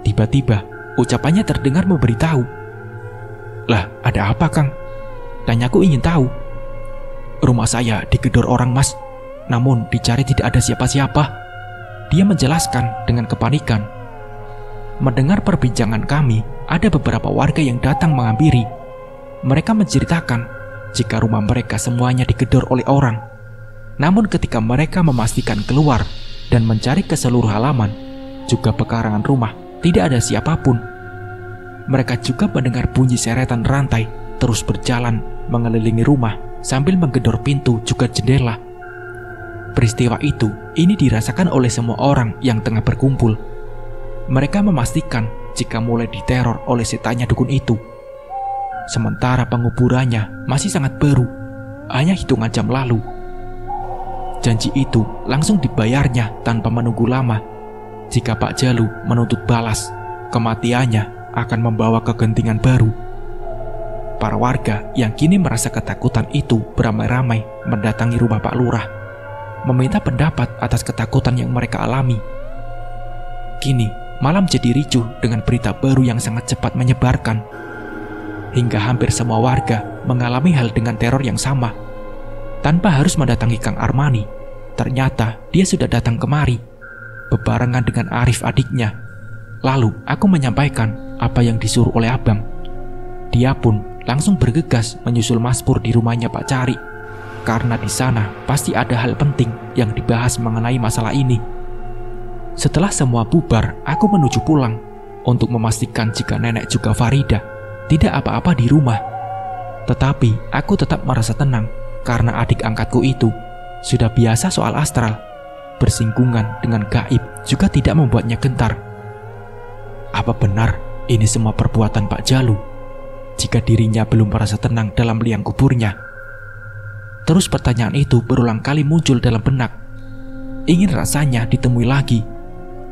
Tiba-tiba ucapannya terdengar memberitahu. Lah, ada apa, Kang? Tanyaku ingin tahu. Rumah saya digedor orang, Mas. Namun dicari tidak ada siapa-siapa, dia menjelaskan dengan kepanikan. Mendengar perbincangan kami, ada beberapa warga yang datang menghampiri. Mereka menceritakan jika rumah mereka semuanya digedor oleh orang. Namun ketika mereka memastikan keluar dan mencari ke seluruh halaman, juga pekarangan rumah, tidak ada siapapun. Mereka juga mendengar bunyi seretan rantai terus berjalan mengelilingi rumah sambil menggedor pintu juga jendela. Peristiwa ini dirasakan oleh semua orang yang tengah berkumpul. Mereka memastikan jika mulai diteror oleh setannya dukun itu. Sementara penguburannya masih sangat baru, hanya hitungan jam lalu. Janji itu langsung dibayarnya tanpa menunggu lama. Jika Pak Jalu menuntut balas, kematiannya akan membawa kegentingan baru. Para warga yang kini merasa ketakutan itu beramai-ramai mendatangi rumah Pak Lurah, meminta pendapat atas ketakutan yang mereka alami. Kini malam jadi ricuh dengan berita baru yang sangat cepat menyebarkan. Hingga hampir semua warga mengalami hal dengan teror yang sama. Tanpa harus mendatangi Kang Armani, ternyata dia sudah datang kemari, bebarengan dengan Arif adiknya. Lalu aku menyampaikan apa yang disuruh oleh abang. Dia pun langsung bergegas menyusul Mas Pur di rumahnya Pak Cari, karena di sana pasti ada hal penting yang dibahas mengenai masalah ini. Setelah semua bubar, aku menuju pulang untuk memastikan jika nenek juga Farida tidak apa-apa di rumah. Tetapi aku tetap merasa tenang karena adik angkatku itu sudah biasa soal astral. Bersinggungan dengan gaib juga tidak membuatnya gentar. Apa benar ini semua perbuatan Pak Jalu jika dirinya belum merasa tenang dalam liang kuburnya? Terus pertanyaan itu berulang kali muncul dalam benak. Ingin rasanya ditemui lagi.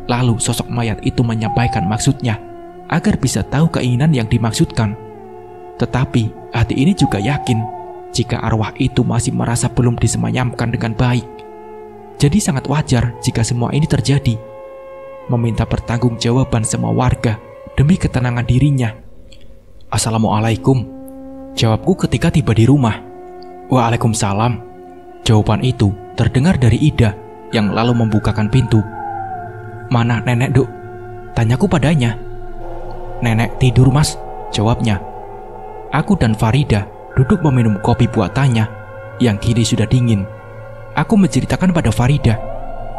Lalu sosok mayat itu menyampaikan maksudnya agar bisa tahu keinginan yang dimaksudkan. Tetapi hati ini juga yakin jika arwah itu masih merasa belum disemayamkan dengan baik. Jadi sangat wajar jika semua ini terjadi. Meminta pertanggungjawaban semua warga demi ketenangan dirinya. Assalamualaikum, jawabku ketika tiba di rumah. Waalaikumsalam. Jawaban itu terdengar dari Ida yang lalu membukakan pintu. Mana nenek, Duk? Tanyaku padanya. Nenek tidur, Mas, jawabnya. Aku dan Farida duduk meminum kopi buatannya yang kini sudah dingin. aku menceritakan pada Farida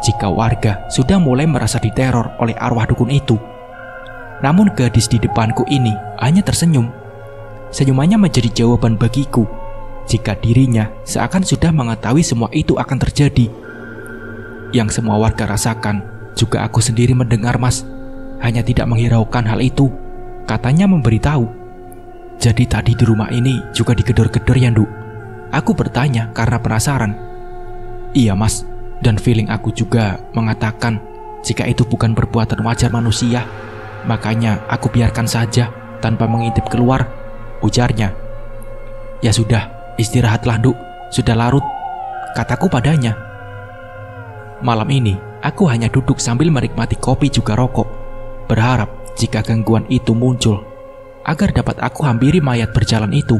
jika warga sudah mulai merasa diteror oleh arwah dukun itu. Namun gadis di depanku ini hanya tersenyum. Senyumannya menjadi jawaban bagiku jika dirinya seakan sudah mengetahui semua itu akan terjadi. Yang semua warga rasakan juga aku sendiri mendengar, Mas. Hanya tidak menghiraukan hal itu. Katanya memberitahu. Jadi tadi di rumah ini juga digedor-gedor ya, Nduk? Aku bertanya karena penasaran. Iya, Mas. Dan feeling aku juga mengatakan jika itu bukan perbuatan wajar manusia, makanya aku biarkan saja tanpa mengintip keluar, ujarnya. Ya sudah, istirahatlah, Nduk. Sudah larut, kataku padanya. Malam ini, aku hanya duduk sambil menikmati kopi juga rokok, berharap jika gangguan itu muncul, agar dapat aku hampiri mayat berjalan itu.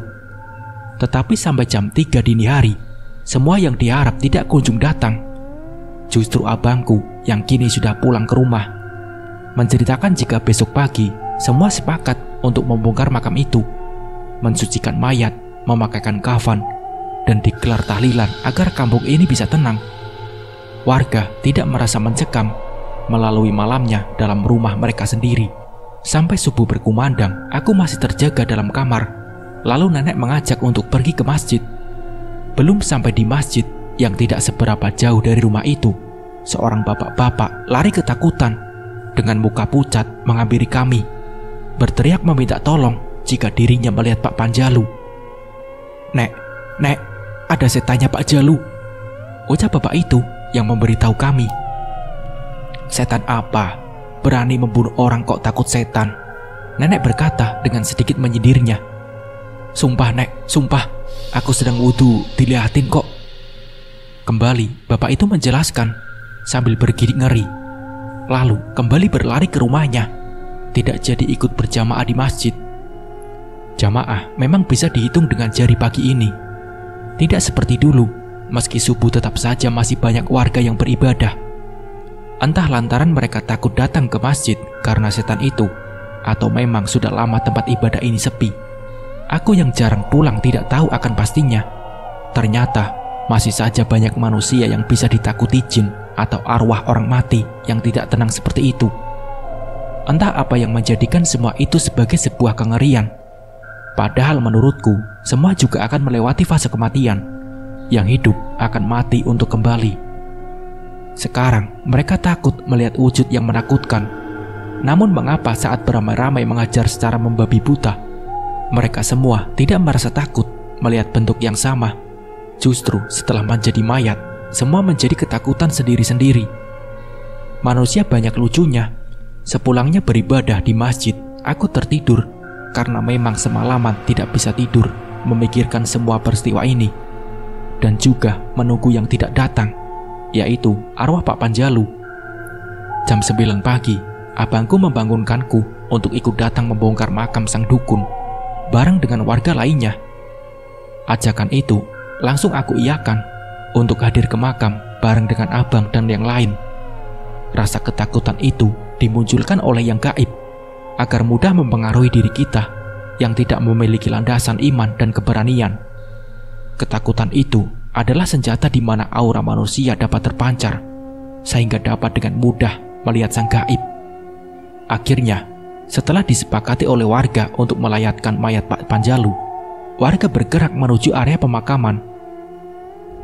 Tetapi sampai jam 3 dini hari, semua yang diharap tidak kunjung datang. Justru abangku yang kini sudah pulang ke rumah menceritakan jika besok pagi semua sepakat untuk membongkar makam itu, mensucikan mayat, memakaikan kafan, dan digelar tahlilan agar kampung ini bisa tenang. Warga tidak merasa mencekam melalui malamnya dalam rumah mereka sendiri. Sampai subuh berkumandang, aku masih terjaga dalam kamar. Lalu nenek mengajak untuk pergi ke masjid. Belum sampai di masjid yang tidak seberapa jauh dari rumah itu, seorang bapak-bapak lari ketakutan dengan muka pucat menghampiri kami, berteriak meminta tolong jika dirinya melihat Pak Panjalu. Nek, ada setannya Pak Jalu, ucap bapak itu yang memberitahu kami. Setan apa? Berani membunuh orang kok takut setan? Nenek berkata dengan sedikit menyindirnya. Sumpah, Nek, sumpah, aku sedang wudhu, dilihatin kok. Kembali bapak itu menjelaskan sambil bergidik ngeri. Lalu kembali berlari ke rumahnya, tidak jadi ikut berjamaah di masjid. Jamaah memang bisa dihitung dengan jari pagi ini. Tidak seperti dulu, meski subuh tetap saja masih banyak warga yang beribadah. Entah lantaran mereka takut datang ke masjid karena setan itu, atau memang sudah lama tempat ibadah ini sepi. Aku yang jarang pulang tidak tahu akan pastinya. Ternyata masih saja banyak manusia yang bisa ditakuti jin atau arwah orang mati yang tidak tenang seperti itu. Entah apa yang menjadikan semua itu sebagai sebuah kengerian. Padahal menurutku, semua juga akan melewati fase kematian. Yang hidup akan mati untuk kembali. Sekarang mereka takut melihat wujud yang menakutkan. Namun mengapa saat beramai-ramai mengajar secara membabi buta, mereka semua tidak merasa takut melihat bentuk yang sama? Justru setelah menjadi mayat, semua menjadi ketakutan sendiri-sendiri. Manusia banyak lucunya. Sepulangnya beribadah di masjid, aku tertidur karena memang semalaman tidak bisa tidur memikirkan semua peristiwa ini. Dan juga menunggu yang tidak datang, yaitu arwah Pak Panjalu. Jam 9 pagi, abangku membangunkanku untuk ikut datang membongkar makam sang dukun bareng dengan warga lainnya. Ajakan itu langsung aku iakan untuk hadir ke makam bareng dengan abang dan yang lain. Rasa ketakutan itu dimunculkan oleh yang gaib agar mudah mempengaruhi diri kita yang tidak memiliki landasan iman dan keberanian. Ketakutan itu adalah senjata di mana aura manusia dapat terpancar sehingga dapat dengan mudah melihat sang gaib. Akhirnya, setelah disepakati oleh warga untuk melayatkan mayat Pak Panjalu, warga bergerak menuju area pemakaman.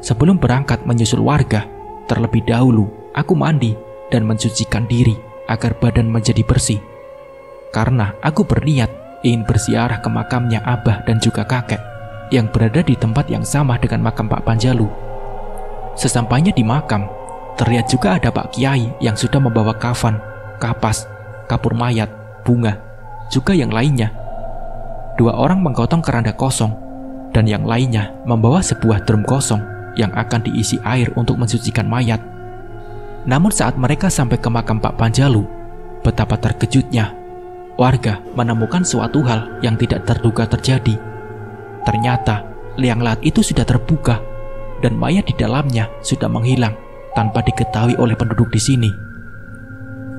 Sebelum berangkat menyusul warga, terlebih dahulu aku mandi dan mensucikan diri agar badan menjadi bersih. Karena aku berniat ingin berziarah ke makamnya abah dan juga kakek yang berada di tempat yang sama dengan makam Pak Panjalu. Sesampainya di makam, terlihat juga ada Pak Kiai yang sudah membawa kafan, kapas, kapur mayat, bunga, juga yang lainnya. 2 orang menggotong keranda kosong, dan yang lainnya membawa sebuah drum kosong yang akan diisi air untuk mensucikan mayat. Namun saat mereka sampai ke makam Pak Panjalu, betapa terkejutnya warga menemukan suatu hal yang tidak terduga terjadi. Ternyata liang lahat itu sudah terbuka dan mayat di dalamnya sudah menghilang tanpa diketahui oleh penduduk di sini.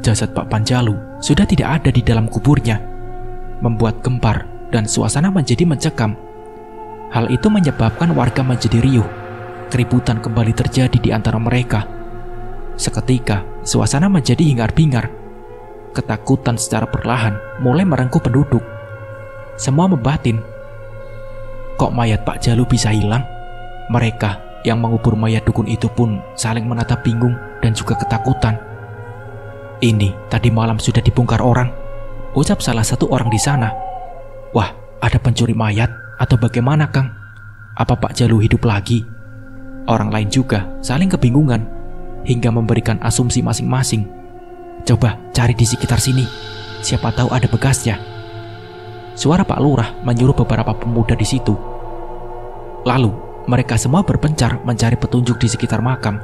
Jasad Pak Panjalu sudah tidak ada di dalam kuburnya, membuat gempar dan suasana menjadi mencekam. Hal itu menyebabkan warga menjadi riuh keributan kembali terjadi di antara mereka. Seketika, suasana menjadi hingar-bingar. Ketakutan secara perlahan mulai merengkuh penduduk. Semua membatin. Kok mayat Pak Jalu bisa hilang? Mereka yang mengubur mayat dukun itu pun saling menatap bingung dan juga ketakutan. Ini tadi malam sudah dibongkar orang, ucap salah satu orang di sana. Wah, ada pencuri mayat atau bagaimana, Kang? Apa Pak Jalu hidup lagi? Orang lain juga saling kebingungan hingga memberikan asumsi masing-masing. Coba cari di sekitar sini, siapa tahu ada bekasnya. Suara Pak Lurah menyuruh beberapa pemuda di situ. Lalu mereka semua berpencar mencari petunjuk di sekitar makam.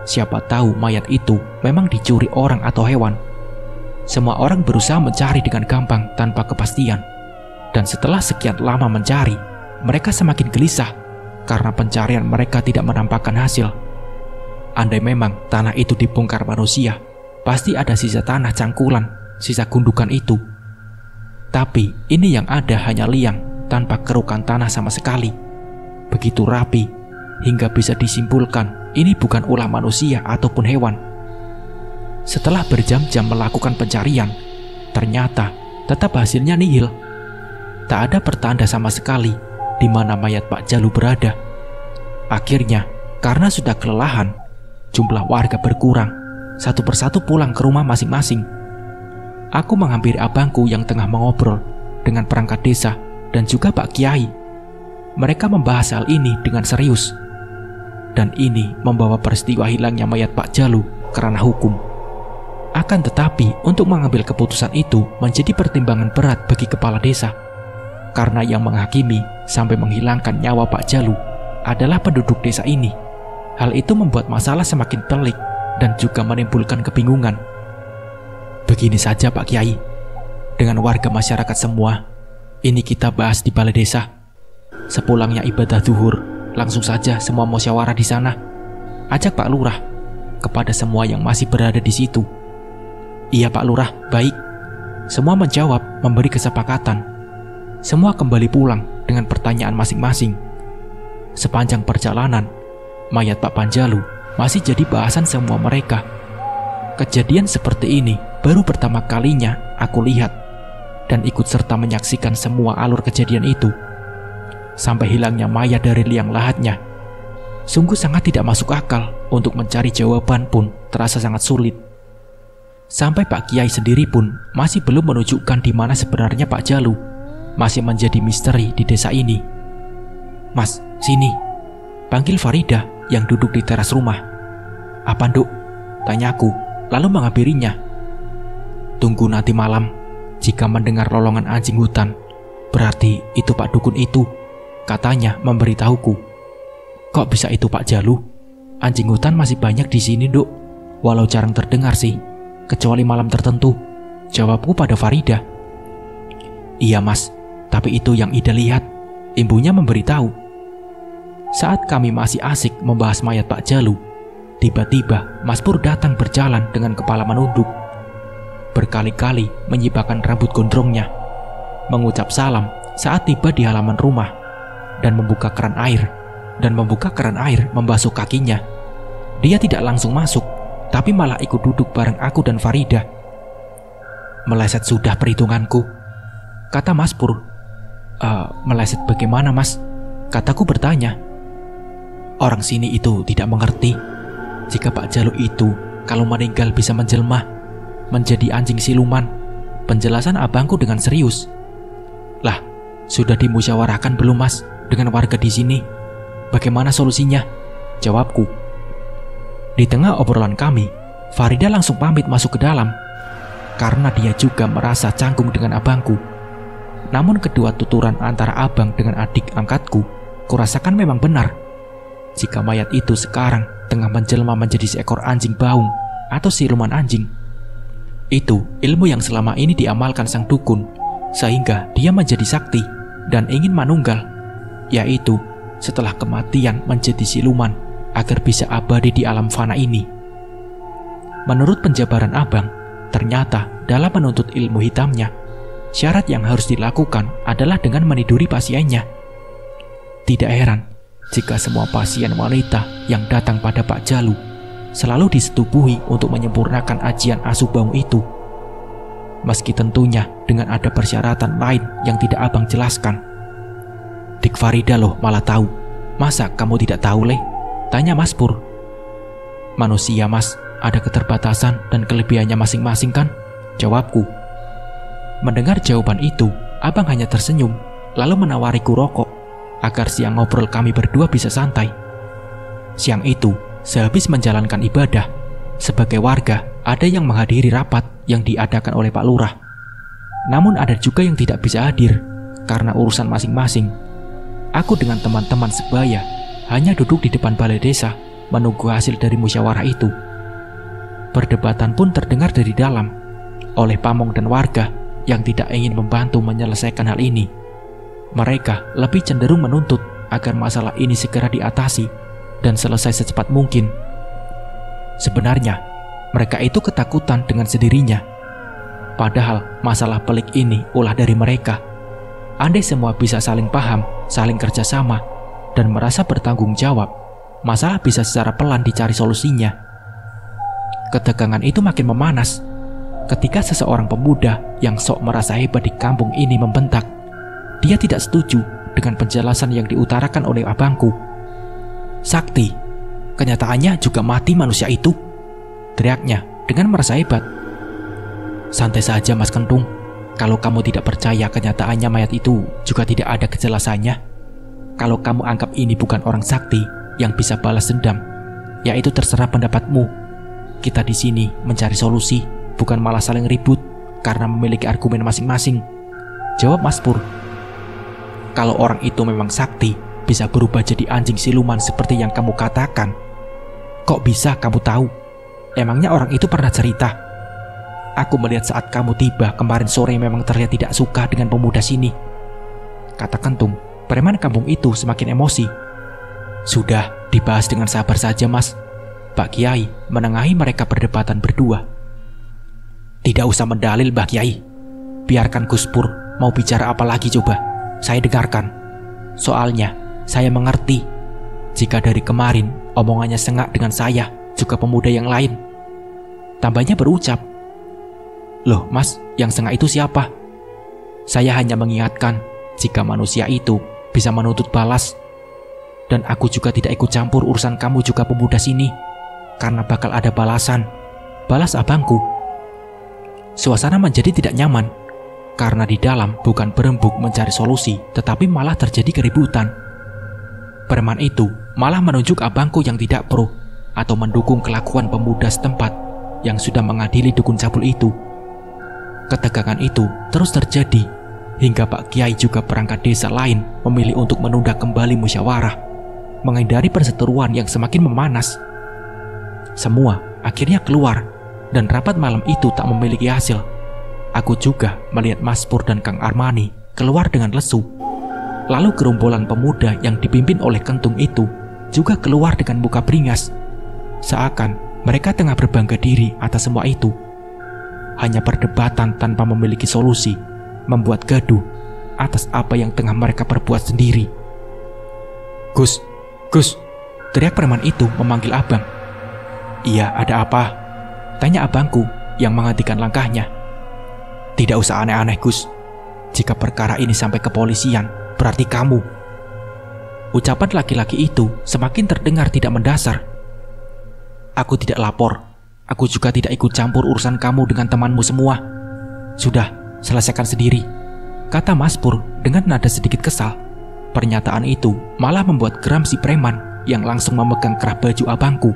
Siapa tahu mayat itu memang dicuri orang atau hewan. Semua orang berusaha mencari dengan gampang tanpa kepastian. Dan setelah sekian lama mencari, mereka semakin gelisah karena pencarian mereka tidak menampakkan hasil. Andai memang tanah itu dibongkar manusia, pasti ada sisa tanah cangkulan, sisa gundukan itu. Tapi ini yang ada hanya liang tanpa kerukan tanah sama sekali. Begitu rapi, hingga bisa disimpulkan ini bukan ulah manusia ataupun hewan. Setelah berjam-jam melakukan pencarian, ternyata tetap hasilnya nihil. Tak ada pertanda sama sekali di mana mayat Pak Jalu berada. Akhirnya, karena sudah kelelahan, jumlah warga berkurang, satu persatu pulang ke rumah masing-masing. Aku menghampiri abangku yang tengah mengobrol dengan perangkat desa dan juga Pak Kiai. Mereka membahas hal ini dengan serius. Dan ini membawa peristiwa hilangnya mayat Pak Jalu ke ranah hukum. Akan tetapi, untuk mengambil keputusan itu menjadi pertimbangan berat bagi kepala desa. Karena yang menghakimi sampai menghilangkan nyawa Pak Jalu adalah penduduk desa ini. Hal itu membuat masalah semakin pelik dan juga menimbulkan kebingungan. Begini saja Pak Kiai, dengan warga masyarakat semua, ini kita bahas di balai desa. Sepulangnya ibadah zuhur, langsung saja semua musyawarah di sana. Ajak Pak Lurah kepada semua yang masih berada di situ. Iya Pak Lurah, baik. Semua menjawab memberi kesepakatan. Semua kembali pulang dengan pertanyaan masing-masing. Sepanjang perjalanan, mayat Pak Panjalu masih jadi bahasan semua mereka. Kejadian seperti ini baru pertama kalinya aku lihat dan ikut serta menyaksikan semua alur kejadian itu. Sampai hilangnya mayat dari liang lahatnya. Sungguh sangat tidak masuk akal, untuk mencari jawaban pun terasa sangat sulit. Sampai Pak Kiai sendiri pun masih belum menunjukkan di mana sebenarnya Pak Jalu. Masih menjadi misteri di desa ini. Mas, sini, panggil Farida yang duduk di teras rumah. Apa Nduk? Tanyaku, lalu menghampirinya. Tunggu nanti malam, jika mendengar lolongan anjing hutan, berarti itu Pak Dukun itu, katanya memberitahuku. Kok bisa itu Pak Jalu? Anjing hutan masih banyak di sini Nduk, walau jarang terdengar sih, kecuali malam tertentu, jawabku pada Farida. Iya Mas, tapi itu yang Ida lihat, ibunya memberitahu. Saat kami masih asik membahas mayat Pak Jalu, tiba-tiba Mas Pur datang berjalan dengan kepala menunduk. Berkali-kali menyibakkan rambut gondrongnya, mengucap salam saat tiba di halaman rumah, dan membuka keran air membasuh kakinya. Dia tidak langsung masuk, tapi malah ikut duduk bareng aku dan Farida. Meleset sudah perhitunganku, kata Mas Pur. Meleset bagaimana Mas? Kataku bertanya. Orang sini itu tidak mengerti jika Pak Jalu itu kalau meninggal bisa menjelma menjadi anjing siluman. Penjelasan abangku dengan serius. Lah, sudah dimusyawarahkan belum Mas dengan warga di sini? Bagaimana solusinya? Jawabku. Di tengah obrolan kami, Farida langsung pamit masuk ke dalam karena dia juga merasa canggung dengan abangku. Namun kedua tuturan antara abang dengan adik angkatku kurasakan memang benar. Jika mayat itu sekarang tengah menjelma menjadi seekor anjing baung atau siluman anjing, itu ilmu yang selama ini diamalkan sang dukun, sehingga dia menjadi sakti dan ingin manunggal, yaitu setelah kematian menjadi siluman agar bisa abadi di alam fana ini. Menurut penjabaran abang, ternyata dalam menuntut ilmu hitamnya, syarat yang harus dilakukan adalah dengan meniduri pasiennya. Tidak heran jika semua pasien wanita yang datang pada Pak Jalu selalu disetubuhi untuk menyempurnakan ajian asuh bau itu. Meski tentunya dengan ada persyaratan lain yang tidak abang jelaskan. Dik Farida loh malah tahu. Masa kamu tidak tahu, Leh? Tanya Mas Pur. Manusia, Mas, ada keterbatasan dan kelebihannya masing-masing kan? Jawabku. Mendengar jawaban itu, abang hanya tersenyum, lalu menawariku rokok, agar siang ngobrol kami berdua bisa santai. Siang itu, sehabis menjalankan ibadah, sebagai warga, ada yang menghadiri rapat yang diadakan oleh Pak Lurah. Namun ada juga yang tidak bisa hadir, karena urusan masing-masing. Aku dengan teman-teman sebaya, hanya duduk di depan balai desa, menunggu hasil dari musyawarah itu. Perdebatan pun terdengar dari dalam, oleh pamong dan warga yang tidak ingin membantu menyelesaikan hal ini. Mereka lebih cenderung menuntut agar masalah ini segera diatasi dan selesai secepat mungkin. Sebenarnya, mereka itu ketakutan dengan sendirinya. Padahal masalah pelik ini ulah dari mereka. Andai semua bisa saling paham, saling kerjasama, dan merasa bertanggung jawab, masalah bisa secara pelan dicari solusinya. Ketegangan itu makin memanas ketika seseorang pemuda yang sok merasa hebat di kampung ini membentak. Dia tidak setuju dengan penjelasan yang diutarakan oleh abangku. "Sakti, kenyataannya juga mati manusia itu," teriaknya dengan merasa hebat. "Santai saja Mas Kentung, kalau kamu tidak percaya kenyataannya mayat itu juga tidak ada kejelasannya. Kalau kamu anggap ini bukan orang sakti yang bisa balas dendam, ya itu terserah pendapatmu. Kita di sini mencari solusi, bukan malah saling ribut karena memiliki argumen masing-masing," jawab Mas Pur. "Kalau orang itu memang sakti, bisa berubah jadi anjing siluman seperti yang kamu katakan. Kok bisa kamu tahu? Emangnya orang itu pernah cerita? Aku melihat saat kamu tiba kemarin sore memang terlihat tidak suka dengan pemuda sini," kata Kentung. Preman kampung itu semakin emosi. "Sudah, dibahas dengan sabar saja Mas," Pak Kiai menengahi mereka perdebatan berdua. "Tidak usah mendalil Mbak Kiai. Biarkan Gus Pur mau bicara apa lagi coba. Saya dengarkan. Soalnya saya mengerti jika dari kemarin omongannya sengak dengan saya juga pemuda yang lain." Tambahnya berucap, "Loh Mas, yang sengak itu siapa? Saya hanya mengingatkan jika manusia itu bisa menuntut balas. Dan aku juga tidak ikut campur urusan kamu juga pemuda sini, karena bakal ada balasan," balas abangku. Suasana menjadi tidak nyaman, karena di dalam bukan berembuk mencari solusi, tetapi malah terjadi keributan. Preman itu malah menunjuk abangku yang tidak pro atau mendukung kelakuan pemuda setempat yang sudah mengadili dukun cabul itu. Ketegangan itu terus terjadi hingga Pak Kiai juga perangkat desa lain memilih untuk menunda kembali musyawarah, menghindari perseteruan yang semakin memanas. Semua akhirnya keluar dan rapat malam itu tak memiliki hasil. Aku juga melihat Mas Pur dan Kang Armani keluar dengan lesu. Lalu gerombolan pemuda yang dipimpin oleh Kentung itu juga keluar dengan muka beringas, seakan mereka tengah berbangga diri atas semua itu. Hanya perdebatan tanpa memiliki solusi membuat gaduh atas apa yang tengah mereka perbuat sendiri. "Gus, Gus," teriak preman itu memanggil abang. "Iya, ada apa?" tanya abangku yang menghentikan langkahnya. "Tidak usah aneh-aneh Gus. Jika perkara ini sampai kepolisian, berarti kamu." Ucapan laki-laki itu semakin terdengar tidak mendasar. "Aku tidak lapor. Aku juga tidak ikut campur urusan kamu dengan temanmu semua. Sudah, selesaikan sendiri," kata Mas Pur dengan nada sedikit kesal. Pernyataan itu malah membuat geram si preman yang langsung memegang kerah baju abangku.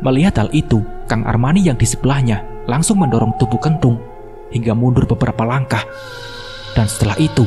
Melihat hal itu, Kang Armani yang di sebelahnya langsung mendorong tubuh Kentung hingga mundur beberapa langkah. Dan setelah itu,